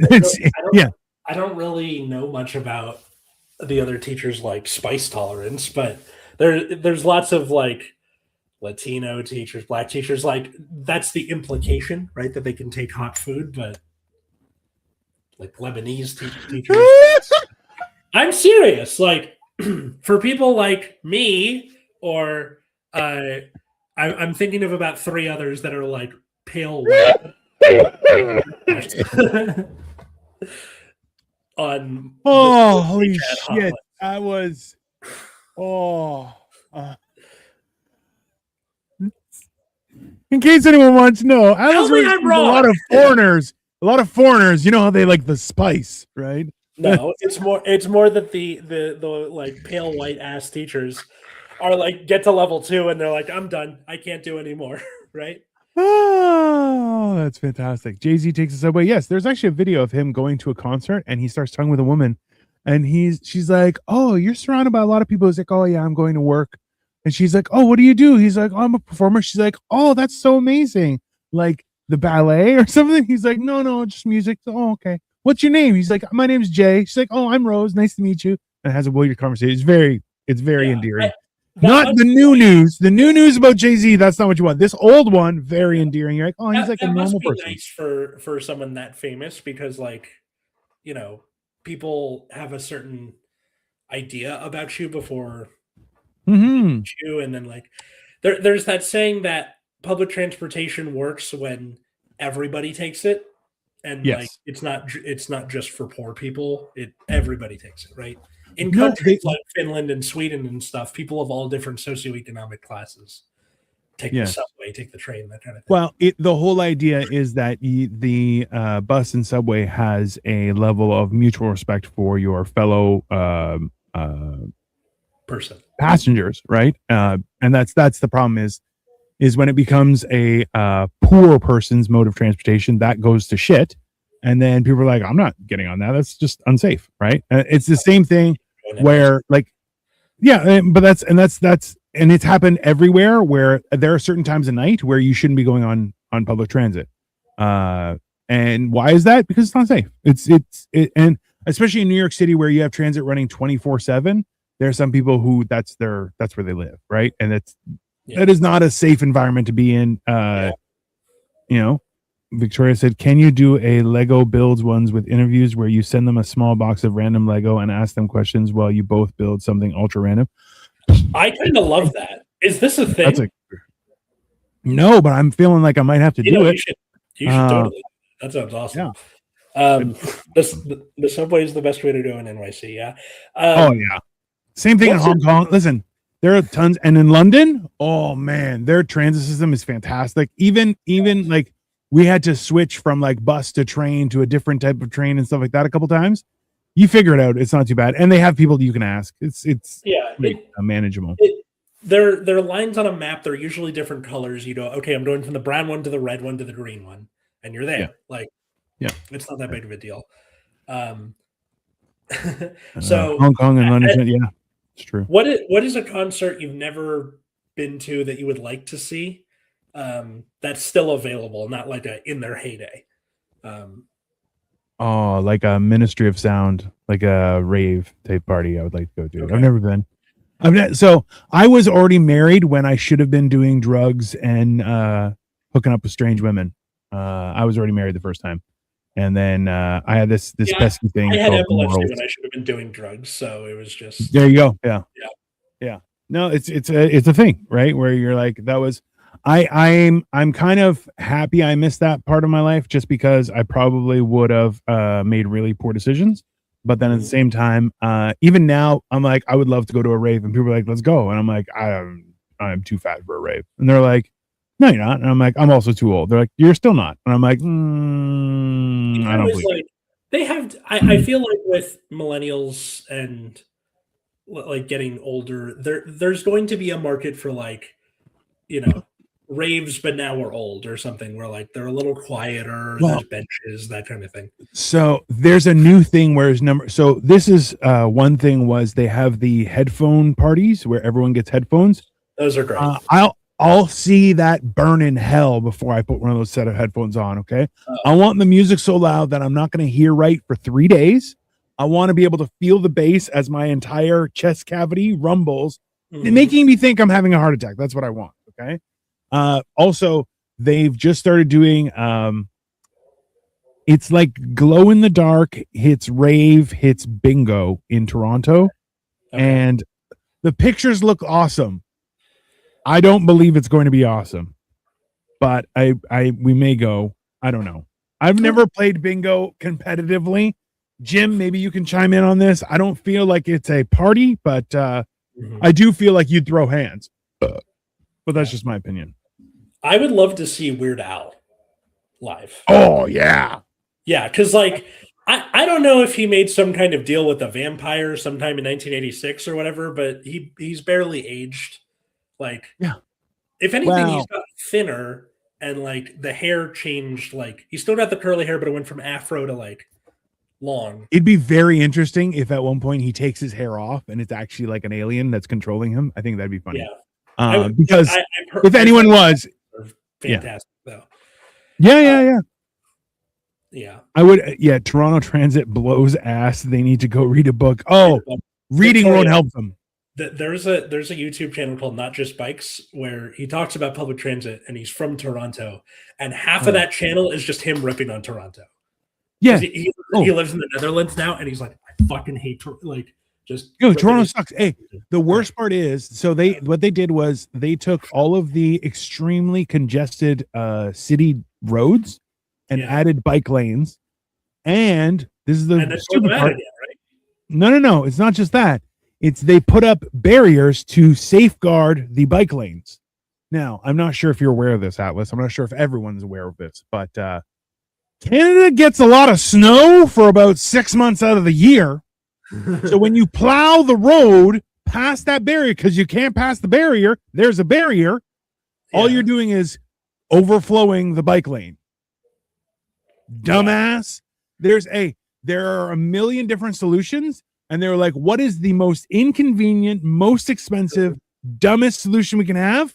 don't really know much about the other teachers like spice tolerance, but there's lots of like Latino teachers, Black teachers, like that's the implication, right? That they can take hot food, but like Lebanese teachers. I'm serious. Like for people like me, or I'm thinking of about 3 others that are like pale white. On holy shit! I was in case anyone wants to know, I was a lot of foreigners. You know how they like the spice, right? No, it's more that the like pale white ass teachers are like get to level 2 and they're like, I'm done, I can't do anymore. Right? Oh, that's fantastic. Jay-Z takes a subway. Yes, there's actually a video of him going to a concert and he starts talking with a woman and she's like, oh, you're surrounded by a lot of people. He's like, oh yeah, I'm going to work. And she's like, oh, what do you do? He's like, oh, I'm a performer. She's like, oh, that's so amazing. Like the ballet or something. He's like, no, just music. Oh, okay. What's your name? He's like, my name's Jay. She's like, oh, I'm Rose. Nice to meet you. And has a weird conversation. It's very endearing. Not the new news. The new news about Jay-Z, that's not what you want. This old one, very endearing. You're like, oh, he's like a normal person. Nice for someone that famous because, like, you know, people have a certain idea about you before you, and then like there's that saying that public transportation works when everybody takes it, and like it's not just for poor people. Everybody takes it, right? In countries like Finland and Sweden and stuff, people of all different socioeconomic classes take the subway, take the train, that kind of thing. Well, the whole idea is that the bus and subway has a level of mutual respect for your fellow passengers, right? And that's the problem is when it becomes a poor person's mode of transportation, that goes to shit. And then people are like, I'm not getting on that. That's just unsafe, right? It's the same thing where like, but it's happened everywhere where there are certain times of night where you shouldn't be going on public transit. And why is that? Because it's not safe. And especially in New York City where you have transit running 24/7, there are some people who that's where they live, right? And that is not a safe environment to be in. You know, Victoria said, can you do a Lego builds ones with interviews where you send them a small box of random Lego and ask them questions while you both build something ultra random? I kind of love that. Is this a thing? No, but I'm feeling like I might have to do it. You should totally. That sounds awesome. Yeah. The subway is the best way to do it in NYC. Yeah. Same thing in Hong Kong. Listen, there are tons, and in London, oh man, their transit system is fantastic. Even like we had to switch from like bus to train to a different type of train and stuff like that a couple times. You figure it out. It's not too bad, and they have people that you can ask. It's manageable. There are lines on a map. They're usually different colors. You know, okay, I'm going from the brown one to the red one to the green one, and you're there. It's not that big of a deal. So Hong Kong and London, it's true. What is a concert you've never been to that you would like to see? That's still available, not like in their heyday. Like a Ministry of Sound, like a rave type party. I would like to go to. Okay. I've never been. So I was already married when I should have been doing drugs and hooking up with strange women. I was already married the first time. And then I had this Yeah, pesky thing I had called epilepsy morals. when I should have been doing drugs, so it was just There you go. Yeah. Yeah. Yeah. No, it's a thing, right? Where you're like, that was I'm kind of happy I missed that part of my life just because I probably would have made really poor decisions. But then at the same time, even now, I'm like, I would love to go to a rave, and people are like, let's go. And I'm like, I'm too fat for a rave. And they're like, no, you're not. And I'm like, I'm also too old. They're like, you're still not. And I'm like, I don't believe like they have I feel like with millennials and like getting older, there's going to be a market for like, you know, raves, but now we're old or something where like they're a little quieter, Well, there's benches, that kind of thing. so there's a new thing where so this is one thing was they have the headphone parties where everyone gets headphones. Those are great. I'll see that burn in hell before I put one of those set of headphones on. Okay. I want the music so loud that I'm not going to hear right for 3 days. I want to be able to feel the bass as my entire chest cavity rumbles, making me think I'm having a heart attack. That's what I want. Okay. Also, they've just started doing it's like glow in the dark hits rave hits bingo in Toronto. Okay. And the pictures look awesome. I don't believe it's going to be awesome, but we may go. I don't know. I've never played bingo competitively. Jim, maybe you can chime in on this. I don't feel like it's a party, but I do feel like you'd throw hands. But that's just my opinion. I would love to see Weird Al live. Oh yeah. Yeah, because like I don't know if he made some kind of deal with a vampire sometime in 1986 or whatever, but he's barely aged. Like, yeah. If anything, he's got thinner and like the hair changed. Like he still got the curly hair, but it went from afro to like long. It'd be very interesting if at one point he takes his hair off and it's actually like an alien that's controlling him. I think that'd be funny. Yeah. Because if anyone was fantastic though. Yeah. Yeah. I would. Yeah. Toronto Transit blows ass. They need to go read a book. Oh, reading won't help them. There's a YouTube channel called Not Just Bikes where he talks about public transit and he's from Toronto, and half of that channel is just him ripping on Toronto. Yeah. He lives in the Netherlands now, and he's like, I fucking hate Toronto sucks. Hey, the worst part is, so what they did was they took all of the extremely congested city roads and added bike lanes, and this is the stupid part. Again, right? No, it's not just that. It's they put up barriers to safeguard the bike lanes. Now, I'm not sure if you're aware of this, Atlas. I'm not sure if everyone's aware of this, but Canada gets a lot of snow for about 6 months out of the year. So when you plow the road past that barrier, because you can't pass the barrier, there's a barrier. All you're doing is overflowing the bike lane. Dumbass. There are a million different solutions. And they were like, what is the most inconvenient, most expensive, dumbest solution we can have?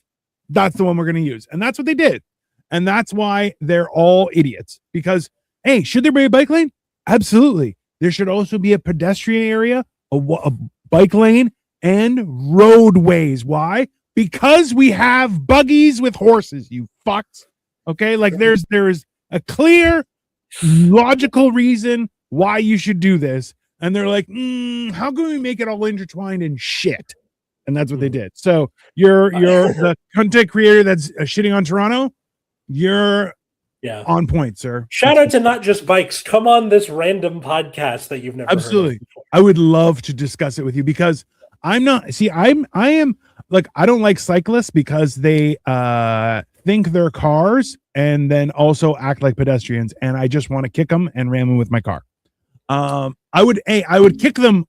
That's the one we're going to use. And that's what they did. And that's why they're all idiots. Because, hey, should there be a bike lane? Absolutely. There should also be a pedestrian area, a bike lane, and roadways. Why? Because we have buggies with horses, you fucks. Okay? Like there's a clear, logical reason why you should do this. And they're like, how can we make it all intertwined and shit? And that's what they did. So you're the content creator that's shitting on Toronto. You're on point, sir. Shout out to Not Just Bikes. Come on this random podcast that you've never heard of before. I would love to discuss it with you because I am like, I don't like cyclists because they think they're cars and then also act like pedestrians. And I just want to kick them and ram them with my car. I would kick them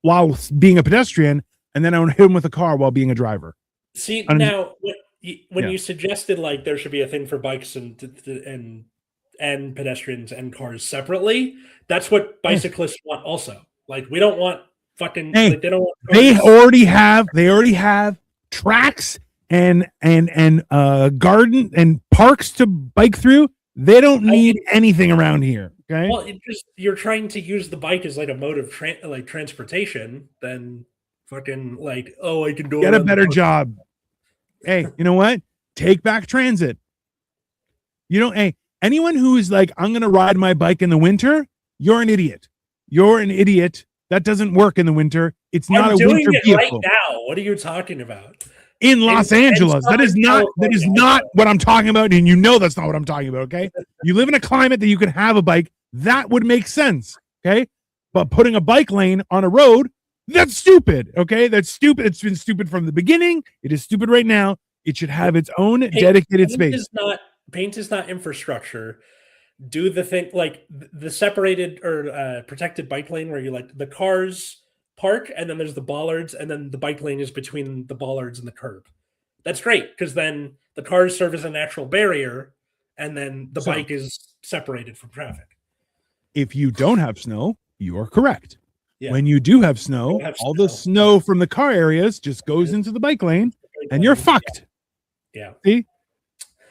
while being a pedestrian, and then I would hit them with a car while being a driver. See, now when you suggested like there should be a thing for bikes and pedestrians and cars separately, that's what bicyclists want also. Like we don't want fucking like, they don't want cars. They already have tracks and garden and parks to bike through. They don't need anything around here. Okay. Well, you're trying to use the bike as like a mode of transportation, then fucking like, I can do get a better job. Hey, you know what? Take back transit. anyone who's like, I'm gonna ride my bike in the winter, you're an idiot. You're an idiot. That doesn't work in the winter. It's not I'm a doing winter it vehicle. right now. What are you talking about? In Los Angeles. That is not what I'm talking about, and you know that's not what I'm talking about. Okay, you live in a climate that you can have a bike. That would make sense. Okay, but putting a bike lane on a road, that's stupid. Okay, that's stupid. It's been stupid from the beginning. It is stupid right now. It should have its own dedicated space. Paint is not infrastructure. Do the thing like the separated or protected bike lane where you like the cars park and then there's the bollards and then the bike lane is between the bollards and the curb. That's great because then the cars serve as a natural barrier and then the bike is separated from traffic. If you don't have snow, you are correct. Yeah. When you do have snow, all the snow from the car areas just goes into the bike lane and you're fucked. Yeah. See?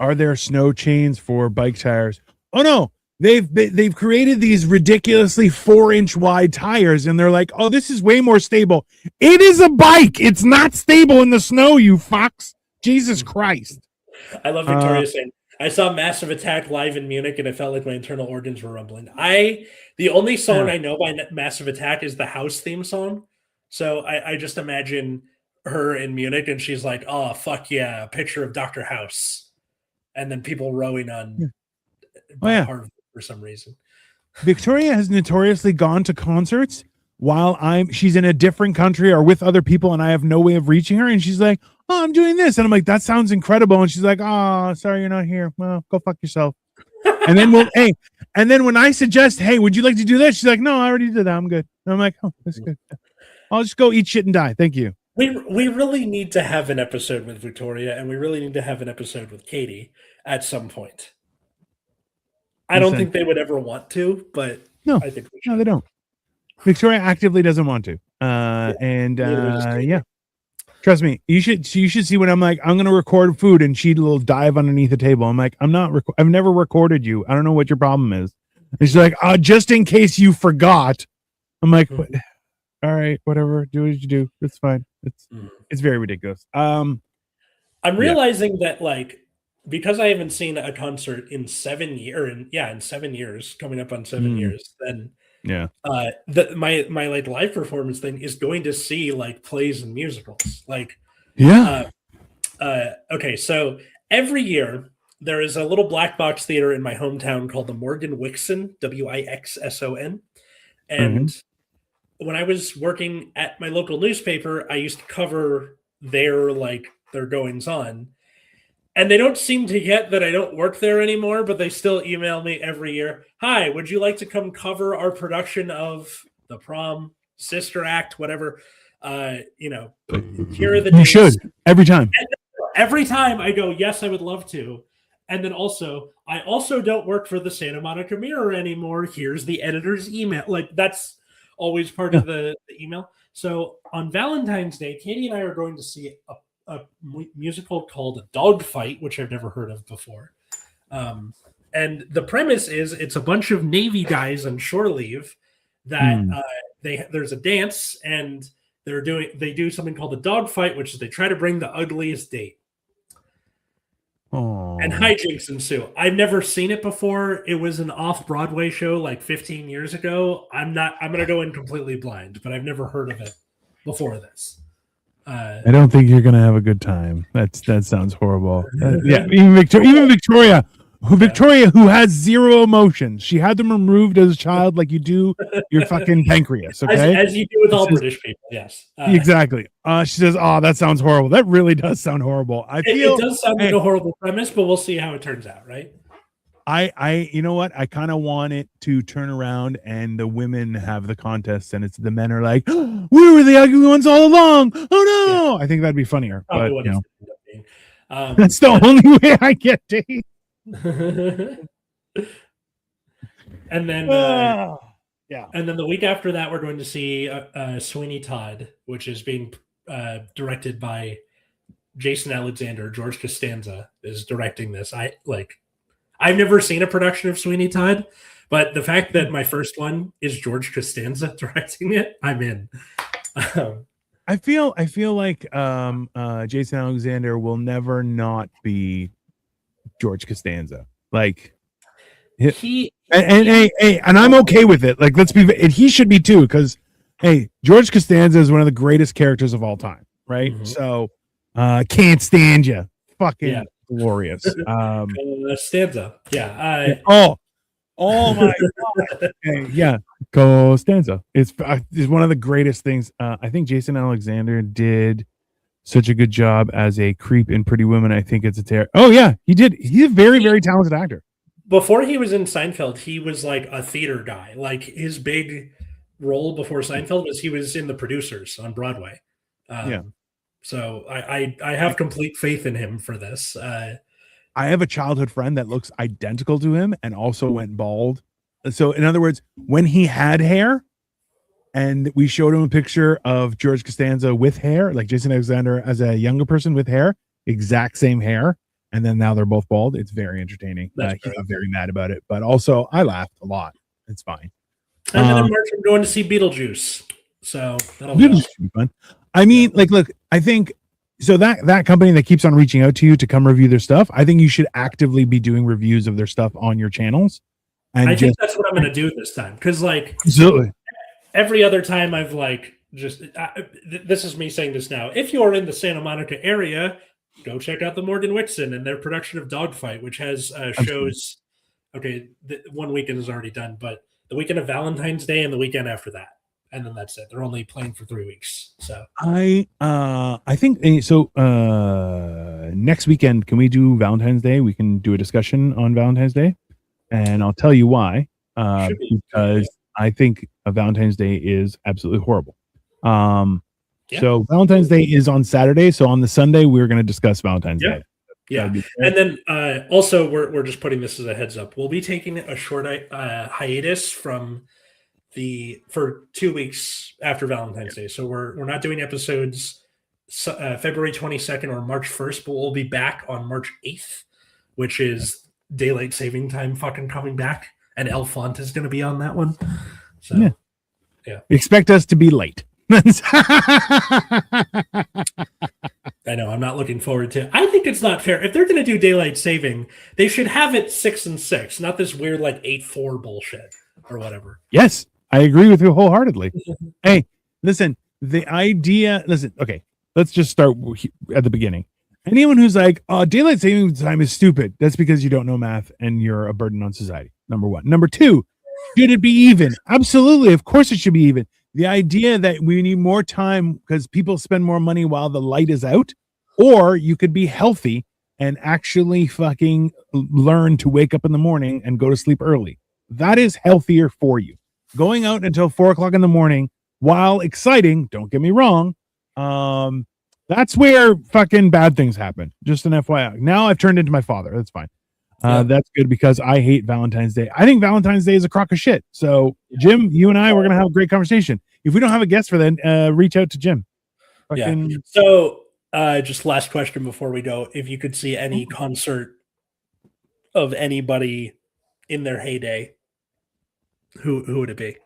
Are there snow chains for bike tires? Oh no. They've created these ridiculously 4-inch wide tires and they're like, oh, this is way more stable. It is a bike. It's not stable in the snow, you fucks. Jesus Christ. I love Victoria saying, I saw Massive Attack live in Munich and I felt like my internal organs were rumbling. The only song I know by Massive Attack is the house theme song. So I just imagine her in Munich and she's like, oh, fuck yeah, a picture of Dr. House. And then people rowing on Harvard for some reason. Victoria has notoriously gone to concerts while she's in a different country or with other people and I have no way of reaching her. And she's like, oh, I'm doing this. And I'm like, that sounds incredible. And she's like, oh, sorry, you're not here. Well, go fuck yourself. And then and then when I suggest, hey, would you like to do this? She's like, no, I already did that. I'm good. And I'm like, oh, that's good. I'll just go eat shit and die. Thank you. We really need to have an episode with Victoria and we really need to have an episode with Katie at some point. I don't think they would ever want to, but no, I think we should. No, they don't. Victoria actively doesn't want to. Yeah. Trust me, you should see when I'm like, I'm going to record food and she'll dive underneath the table. I'm like, I've never recorded you. I don't know what your problem is. And she's like, just in case you forgot. I'm like, all right, whatever. Do what you do. It's fine. It's very ridiculous. I'm realizing that like, because I haven't seen a concert in 7 years, in 7 years, coming up on 7 years, then my like live performance thing is going to see like plays and musicals. Like, okay, so every year there is a little black box theater in my hometown called the Morgan Wixson, Wixson, and when I was working at my local newspaper, I used to cover their goings on. And they don't seem to get that I don't work there anymore, but they still email me every year. Hi, would you like to come cover our production of The Prom, Sister Act, whatever? Here are the dates. You should every time. And every time I go, yes, I would love to. And then also, I also don't work for the Santa Monica Mirror anymore. Here's the editor's email. Like that's always part of the email. So on Valentine's Day, Katie and I are going to see a musical called Dogfight, which I've never heard of before. And the premise is it's a bunch of Navy guys on shore leave that there's a dance and they do something called the Dogfight, which is they try to bring the ugliest date. Aww. And hijinks ensue. I've never seen it before. It was an off-Broadway show like 15 years ago. I'm going to go in completely blind, but I've never heard of it before this. I don't think you're gonna have a good time. That sounds horrible. Even Victoria, who has zero emotions. She had them removed as a child, like you do your fucking pancreas. Okay, as you do with all British people. Yes, exactly. She says, "Oh, that sounds horrible." That really does sound horrible. It does sound like a horrible premise, but we'll see how it turns out. Right? You know what? I kind of want it to turn around and the women have the contest and it's the men are like, oh, we were the ugly ones all along. Oh no! Yeah. I think that'd be funnier. But, that's the only way I get dates. And then, and then the week after that, we're going to see Sweeney Todd, which is being directed by Jason Alexander. George Costanza is directing this. I've never seen a production of Sweeney Todd, but the fact that my first one is George Costanza directing it, I'm in. I feel like Jason Alexander will never not be George Costanza. Like he and I'm okay with it. Like, let's be, and he should be too, because hey, George Costanza is one of the greatest characters of all time, right? Mhm. So, can't stand you, fucking Yeah. glorious. Stanza. Yeah. Oh my god. Okay, yeah, Costanza is one of the greatest things. I think Jason Alexander did such a good job as a creep in Pretty Women. I think it's a terror. Oh yeah, he did. He's a very, very talented actor. Before he was in Seinfeld, he was like a theater guy. Like his big role before Seinfeld was he was in The Producers on Broadway. Yeah. So I have complete faith in him for this. I have a childhood friend that looks identical to him and also went bald. So in other words, when he had hair and we showed him a picture of George Costanza with hair, like Jason Alexander as a younger person with hair, exact same hair. And then now they're both bald. It's very entertaining. He got very mad about it, but also I laughed a lot. It's fine. And then in March, I'm going to see Beetlejuice. So that'll be fun. I mean, like, look, I think so that company that keeps on reaching out to you to come review their stuff, I think you should actively be doing reviews of their stuff on your channels. And I think that's what I'm going to do this time. Because, like, absolutely, every other time I've, like, just this is me saying this now. If you're in the Santa Monica area, go check out the Morgan Whitson and their production of Dogfight, which has shows. Okay, one weekend is already done, but the weekend of Valentine's Day and the weekend after that. And then that's it. They're only playing for 3 weeks. So I think so. Next weekend, can we do Valentine's Day? We can do a discussion on Valentine's Day, and I'll tell you why. Because I think a Valentine's Day is absolutely horrible. So Valentine's Day is on Saturday. So on the Sunday, we're going to discuss Valentine's Day. Yeah, and then also we're just putting this as a heads up. We'll be taking a short hiatus for 2 weeks after Valentine's Day. So we're not doing episodes February 22nd or March 1st, but we'll be back on March 8th, which is daylight saving time fucking coming back, and Elfont is going to be on that one. So yeah. Expect us to be late. I know. I'm not looking forward to it. I think it's not fair. If they're going to do daylight saving, they should have it 6 and 6, not this weird like 8-4 bullshit or whatever. Yes, I agree with you wholeheartedly. Hey, listen, okay, let's just start at the beginning. Anyone who's like, oh, daylight saving time is stupid, that's because you don't know math and you're a burden on society. Number one. Number two, should it be even? Absolutely. Of course it should be even. The idea that we need more time because people spend more money while the light is out, or you could be healthy and actually fucking learn to wake up in the morning and go to sleep early. That is healthier for you. Going out until 4:00 in the morning, while exciting, don't get me wrong, that's where fucking bad things happen. Just an FYI. Now I've turned into my father. That's fine. That's good because I hate Valentine's Day. I think Valentine's Day is a crock of shit. So, Jim, you and I, we're going to have a great conversation. If we don't have a guest for then, reach out to Jim. So, just last question before we go. If you could see any concert of anybody in their heyday, who would it be?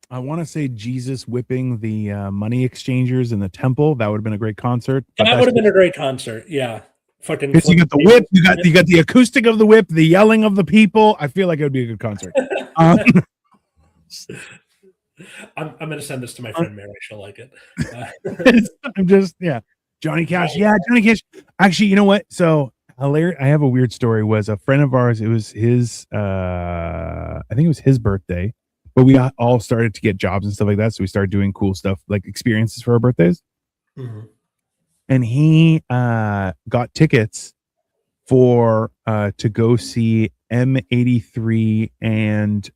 I want to say Jesus whipping the money exchangers in the temple. That would have been a great concert. That would have been a great concert. Yeah. Fucking you got the whip, you got the acoustic of the whip, the yelling of the people. I feel like it would be a good concert. I'm gonna send this to my friend Mary. She'll like it. I'm just Johnny Cash. Yeah, Johnny Cash. Actually, you know what? So hilarious. I have a weird story. Was a friend of ours. It was his. I think it was his birthday. But we all started to get jobs and stuff like that. So we started doing cool stuff like experiences for our birthdays. Mm-hmm. And he got tickets for to go see M83 and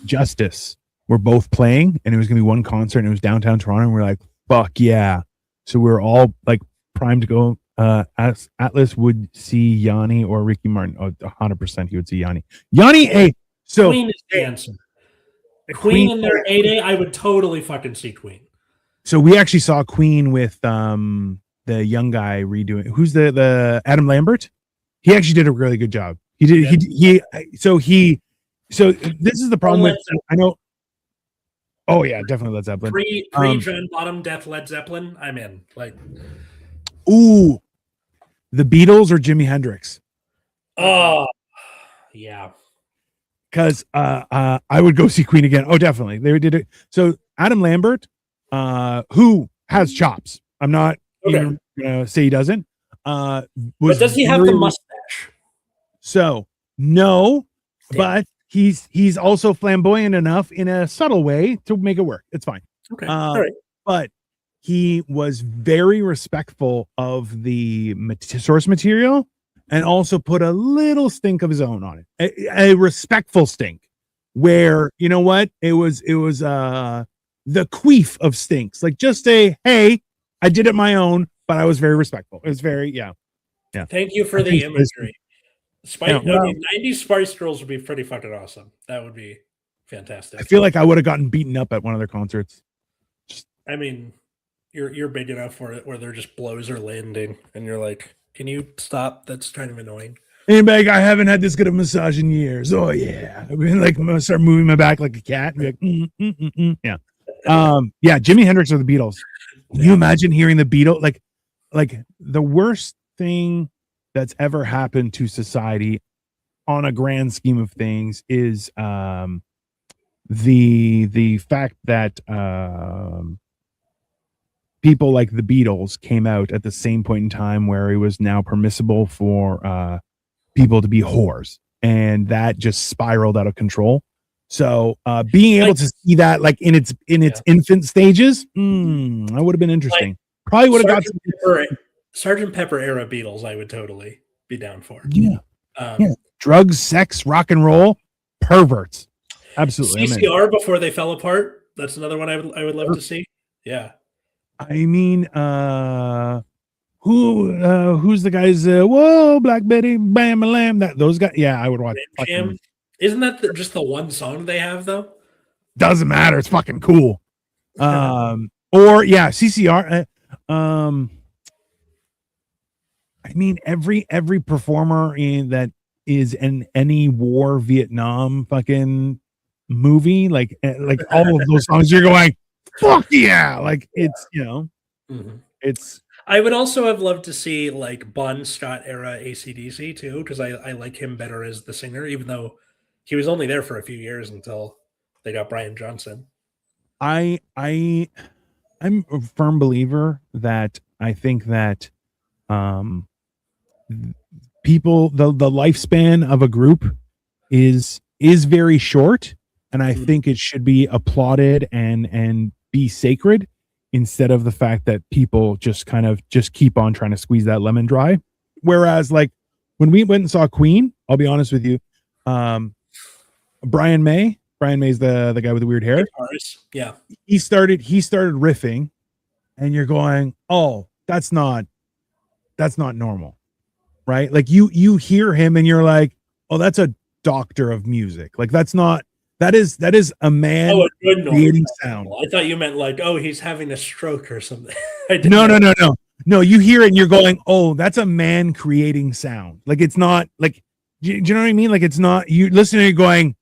Justice. We're both playing, and it was gonna be one concert, and it was downtown Toronto. And we're like, fuck yeah. So we're all like primed to go. Atlas would see Yanni or Ricky Martin. 100% he would see Yanni. Yanni, hey. So Queen is the answer. Queen in their heyday, I would totally fucking see Queen. So we actually saw Queen with the young guy redoing. Who's the Adam Lambert? He actually did a really good job. He did. Yeah. So this is the problem with. I know. Oh yeah, definitely Led Zeppelin. Pre John Bottom Death Led Zeppelin, I'm in. Like, Ooh, the Beatles or Jimi Hendrix? oh yeah. Because I would go see Queen again. Oh, definitely. They did it. So Adam Lambert, who has chops. I'm not even gonna say he doesn't. But does he have the mustache? So no, but he's also flamboyant enough in a subtle way to make it work. It's fine. Okay. All right. But he was very respectful of the source material and also put a little stink of his own on it. A respectful stink where, you know what? It was the queef of stinks. Like just say, hey, I did it my own, but I was very respectful. It was very, yeah. Thank you for the imagery. 90s Spice Girls would be pretty fucking awesome. That would be fantastic. I feel like I would have gotten beaten up at one of their concerts. I mean, you're big enough for it where they're just blows are landing and you're like, can you stop? That's kind of annoying. And like, I haven't had this good of a massage in years. Oh yeah. I mean, like I'm gonna start moving my back like a cat and be like, yeah. Yeah, Jimi Hendrix or the Beatles. Can you imagine hearing the Beatles? Like the worst thing that's ever happened to society on a grand scheme of things is the fact that people like the Beatles came out at the same point in time where it was now permissible for people to be whores, and that just spiraled out of control. So being able to see that like in its infant stages, that would have been interesting. Probably would have got Sgt. Pepper era Beatles. I would totally be down for. Yeah, drugs, sex, rock and roll, perverts. Absolutely. CCR before they fell apart. That's another one I would love to see. Yeah. I mean, who's the guys? Whoa, Black Betty, Bam, Lamb. Those guys. Yeah, I would watch. Isn't that just the one song they have though? Doesn't matter. It's fucking cool. Or yeah, CCR. I mean, every performer that is in any war, Vietnam fucking movie, like all of those songs, you're going, fuck yeah! Like it's it's. I would also have loved to see like Bon Scott era AC/DC too, because I like him better as the singer, even though he was only there for a few years until they got Brian Johnson. I'm a firm believer that I think that people the lifespan of a group is very short, and I think it should be applauded and be sacred instead of the fact that people just kind of just keep on trying to squeeze that lemon dry. Whereas like when we went and saw Queen, I'll be honest with you, Brian May's the guy with the weird hair. Yeah. He started riffing and you're going, oh, that's not normal. Right? Like you hear him and you're like, oh, that's a doctor of music. Like that is a man creating sound. I thought you meant like, oh, he's having a stroke or something. No, you hear it and you're going, oh, that's a man creating sound. Like it's not like, do you know what I mean? Like it's not, you listening, you're going,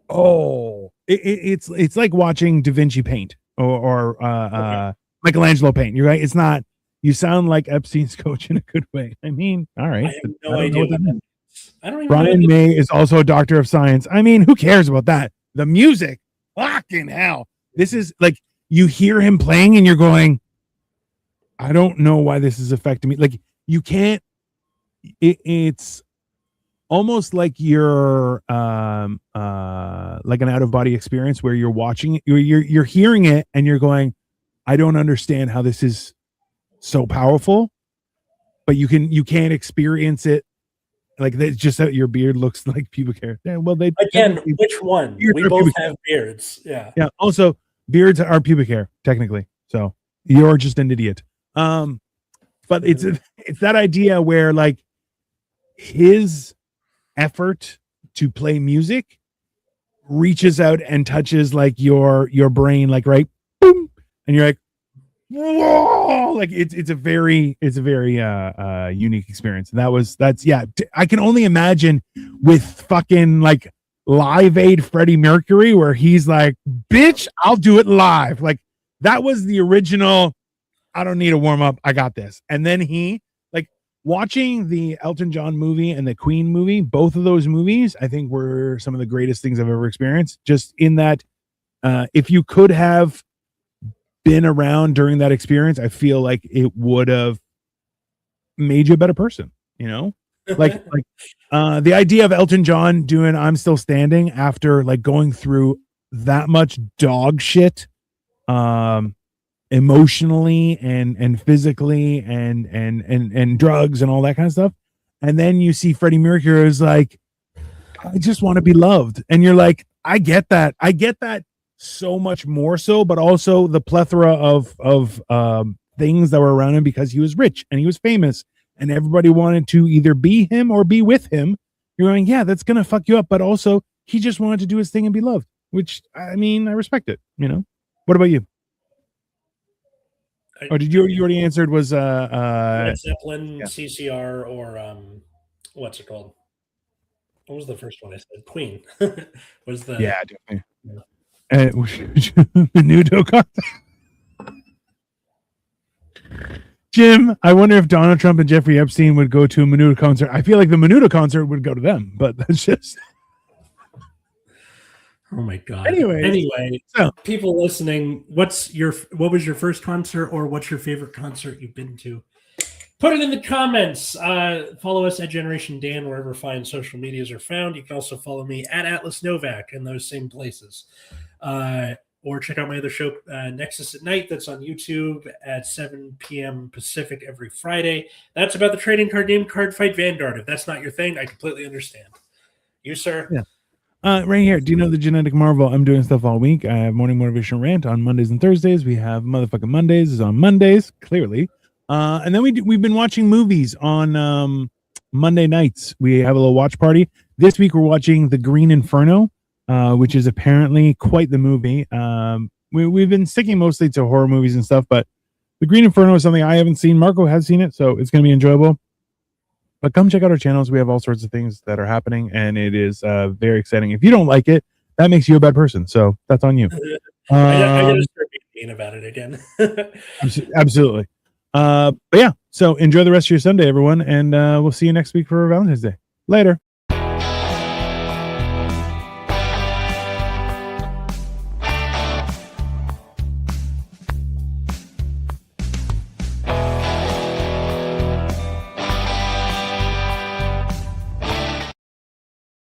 oh, it's like watching Da Vinci paint or Michelangelo paint. You're right. It's not, you sound like Epstein's coach in a good way. I mean, all right. I have no idea what that means. I don't even Brian May is also a doctor of science. I mean, who cares about that? The music, fucking hell. This is like, you hear him playing and you're going, I don't know why this is affecting me. Like you can't, it's almost like you're like an out of body experience where you're watching it, you're hearing it and you're going, I don't understand how this is so powerful, but you can't experience it. Like that's just that your beard looks like pubic hair. Yeah, well, which one? We both have beards. Yeah. Yeah. Also, beards are pubic hair technically. So you're just an idiot. But it's that idea where like his effort to play music reaches out and touches like your brain, like right, boom, and you're like, whoa, like it's a very unique experience. And that's I can only imagine with fucking like Live Aid Freddie Mercury, where he's like, "Bitch, I'll do it live." Like that was the original. I don't need a warm up. I got this. And then he like watching the Elton John movie and the Queen movie. Both of those movies, I think, were some of the greatest things I've ever experienced. Just in that, if you could have been around during that experience, I feel like it would have made you a better person. You know, like the idea of Elton John doing "I'm Still Standing" after like going through that much dog shit. Emotionally and physically and drugs and all that kind of stuff, and then you see Freddie Mercury is like, I just want to be loved, and you're like, I get that so much more so, but also the plethora of things that were around him because he was rich and he was famous and everybody wanted to either be him or be with him. You're going, yeah, that's gonna fuck you up, but also he just wanted to do his thing and be loved, which I mean, I respect it. What about you? Oh, did you already answered? Was Led Zeppelin, yeah. CCR, or what's it called? What was the first one I said? Queen. Was the definitely. Menudo concert. Jim, I wonder if Donald Trump and Jeffrey Epstein would go to a Menudo concert. I feel like the Menudo concert would go to them, but that's just. Oh my god. Anyway, so people listening, what was your first concert, or what's your favorite concert you've been to? Put it in the comments. Follow us at Generation Dan wherever fine social medias are found. You can also follow me at Atlas Novak in those same places. Or check out my other show, Nexus at Night, that's on YouTube at 7 p.m. Pacific every Friday. That's about the trading card game Card Fight Vanguard. If that's not your thing, I completely understand. You, sir? Yeah. Right here. Do you know the Genetic Marvel? I'm doing stuff all week. I have Morning Motivation Rant on Mondays and Thursdays. We have Motherfucking Mondays is on Mondays, clearly. And then we've been watching movies on Monday nights. We have a little watch party. This week we're watching The Green Inferno, which is apparently quite the movie. We've been sticking mostly to horror movies and stuff, but The Green Inferno is something I haven't seen. Marco has seen it, so it's going to be enjoyable. But come check out our channels. We have all sorts of things that are happening, and it is very exciting. If you don't like it, that makes you a bad person. So that's on you. I gotta start being about it again. Absolutely. But yeah, so enjoy the rest of your Sunday, everyone, and we'll see you next week for Valentine's Day. Later.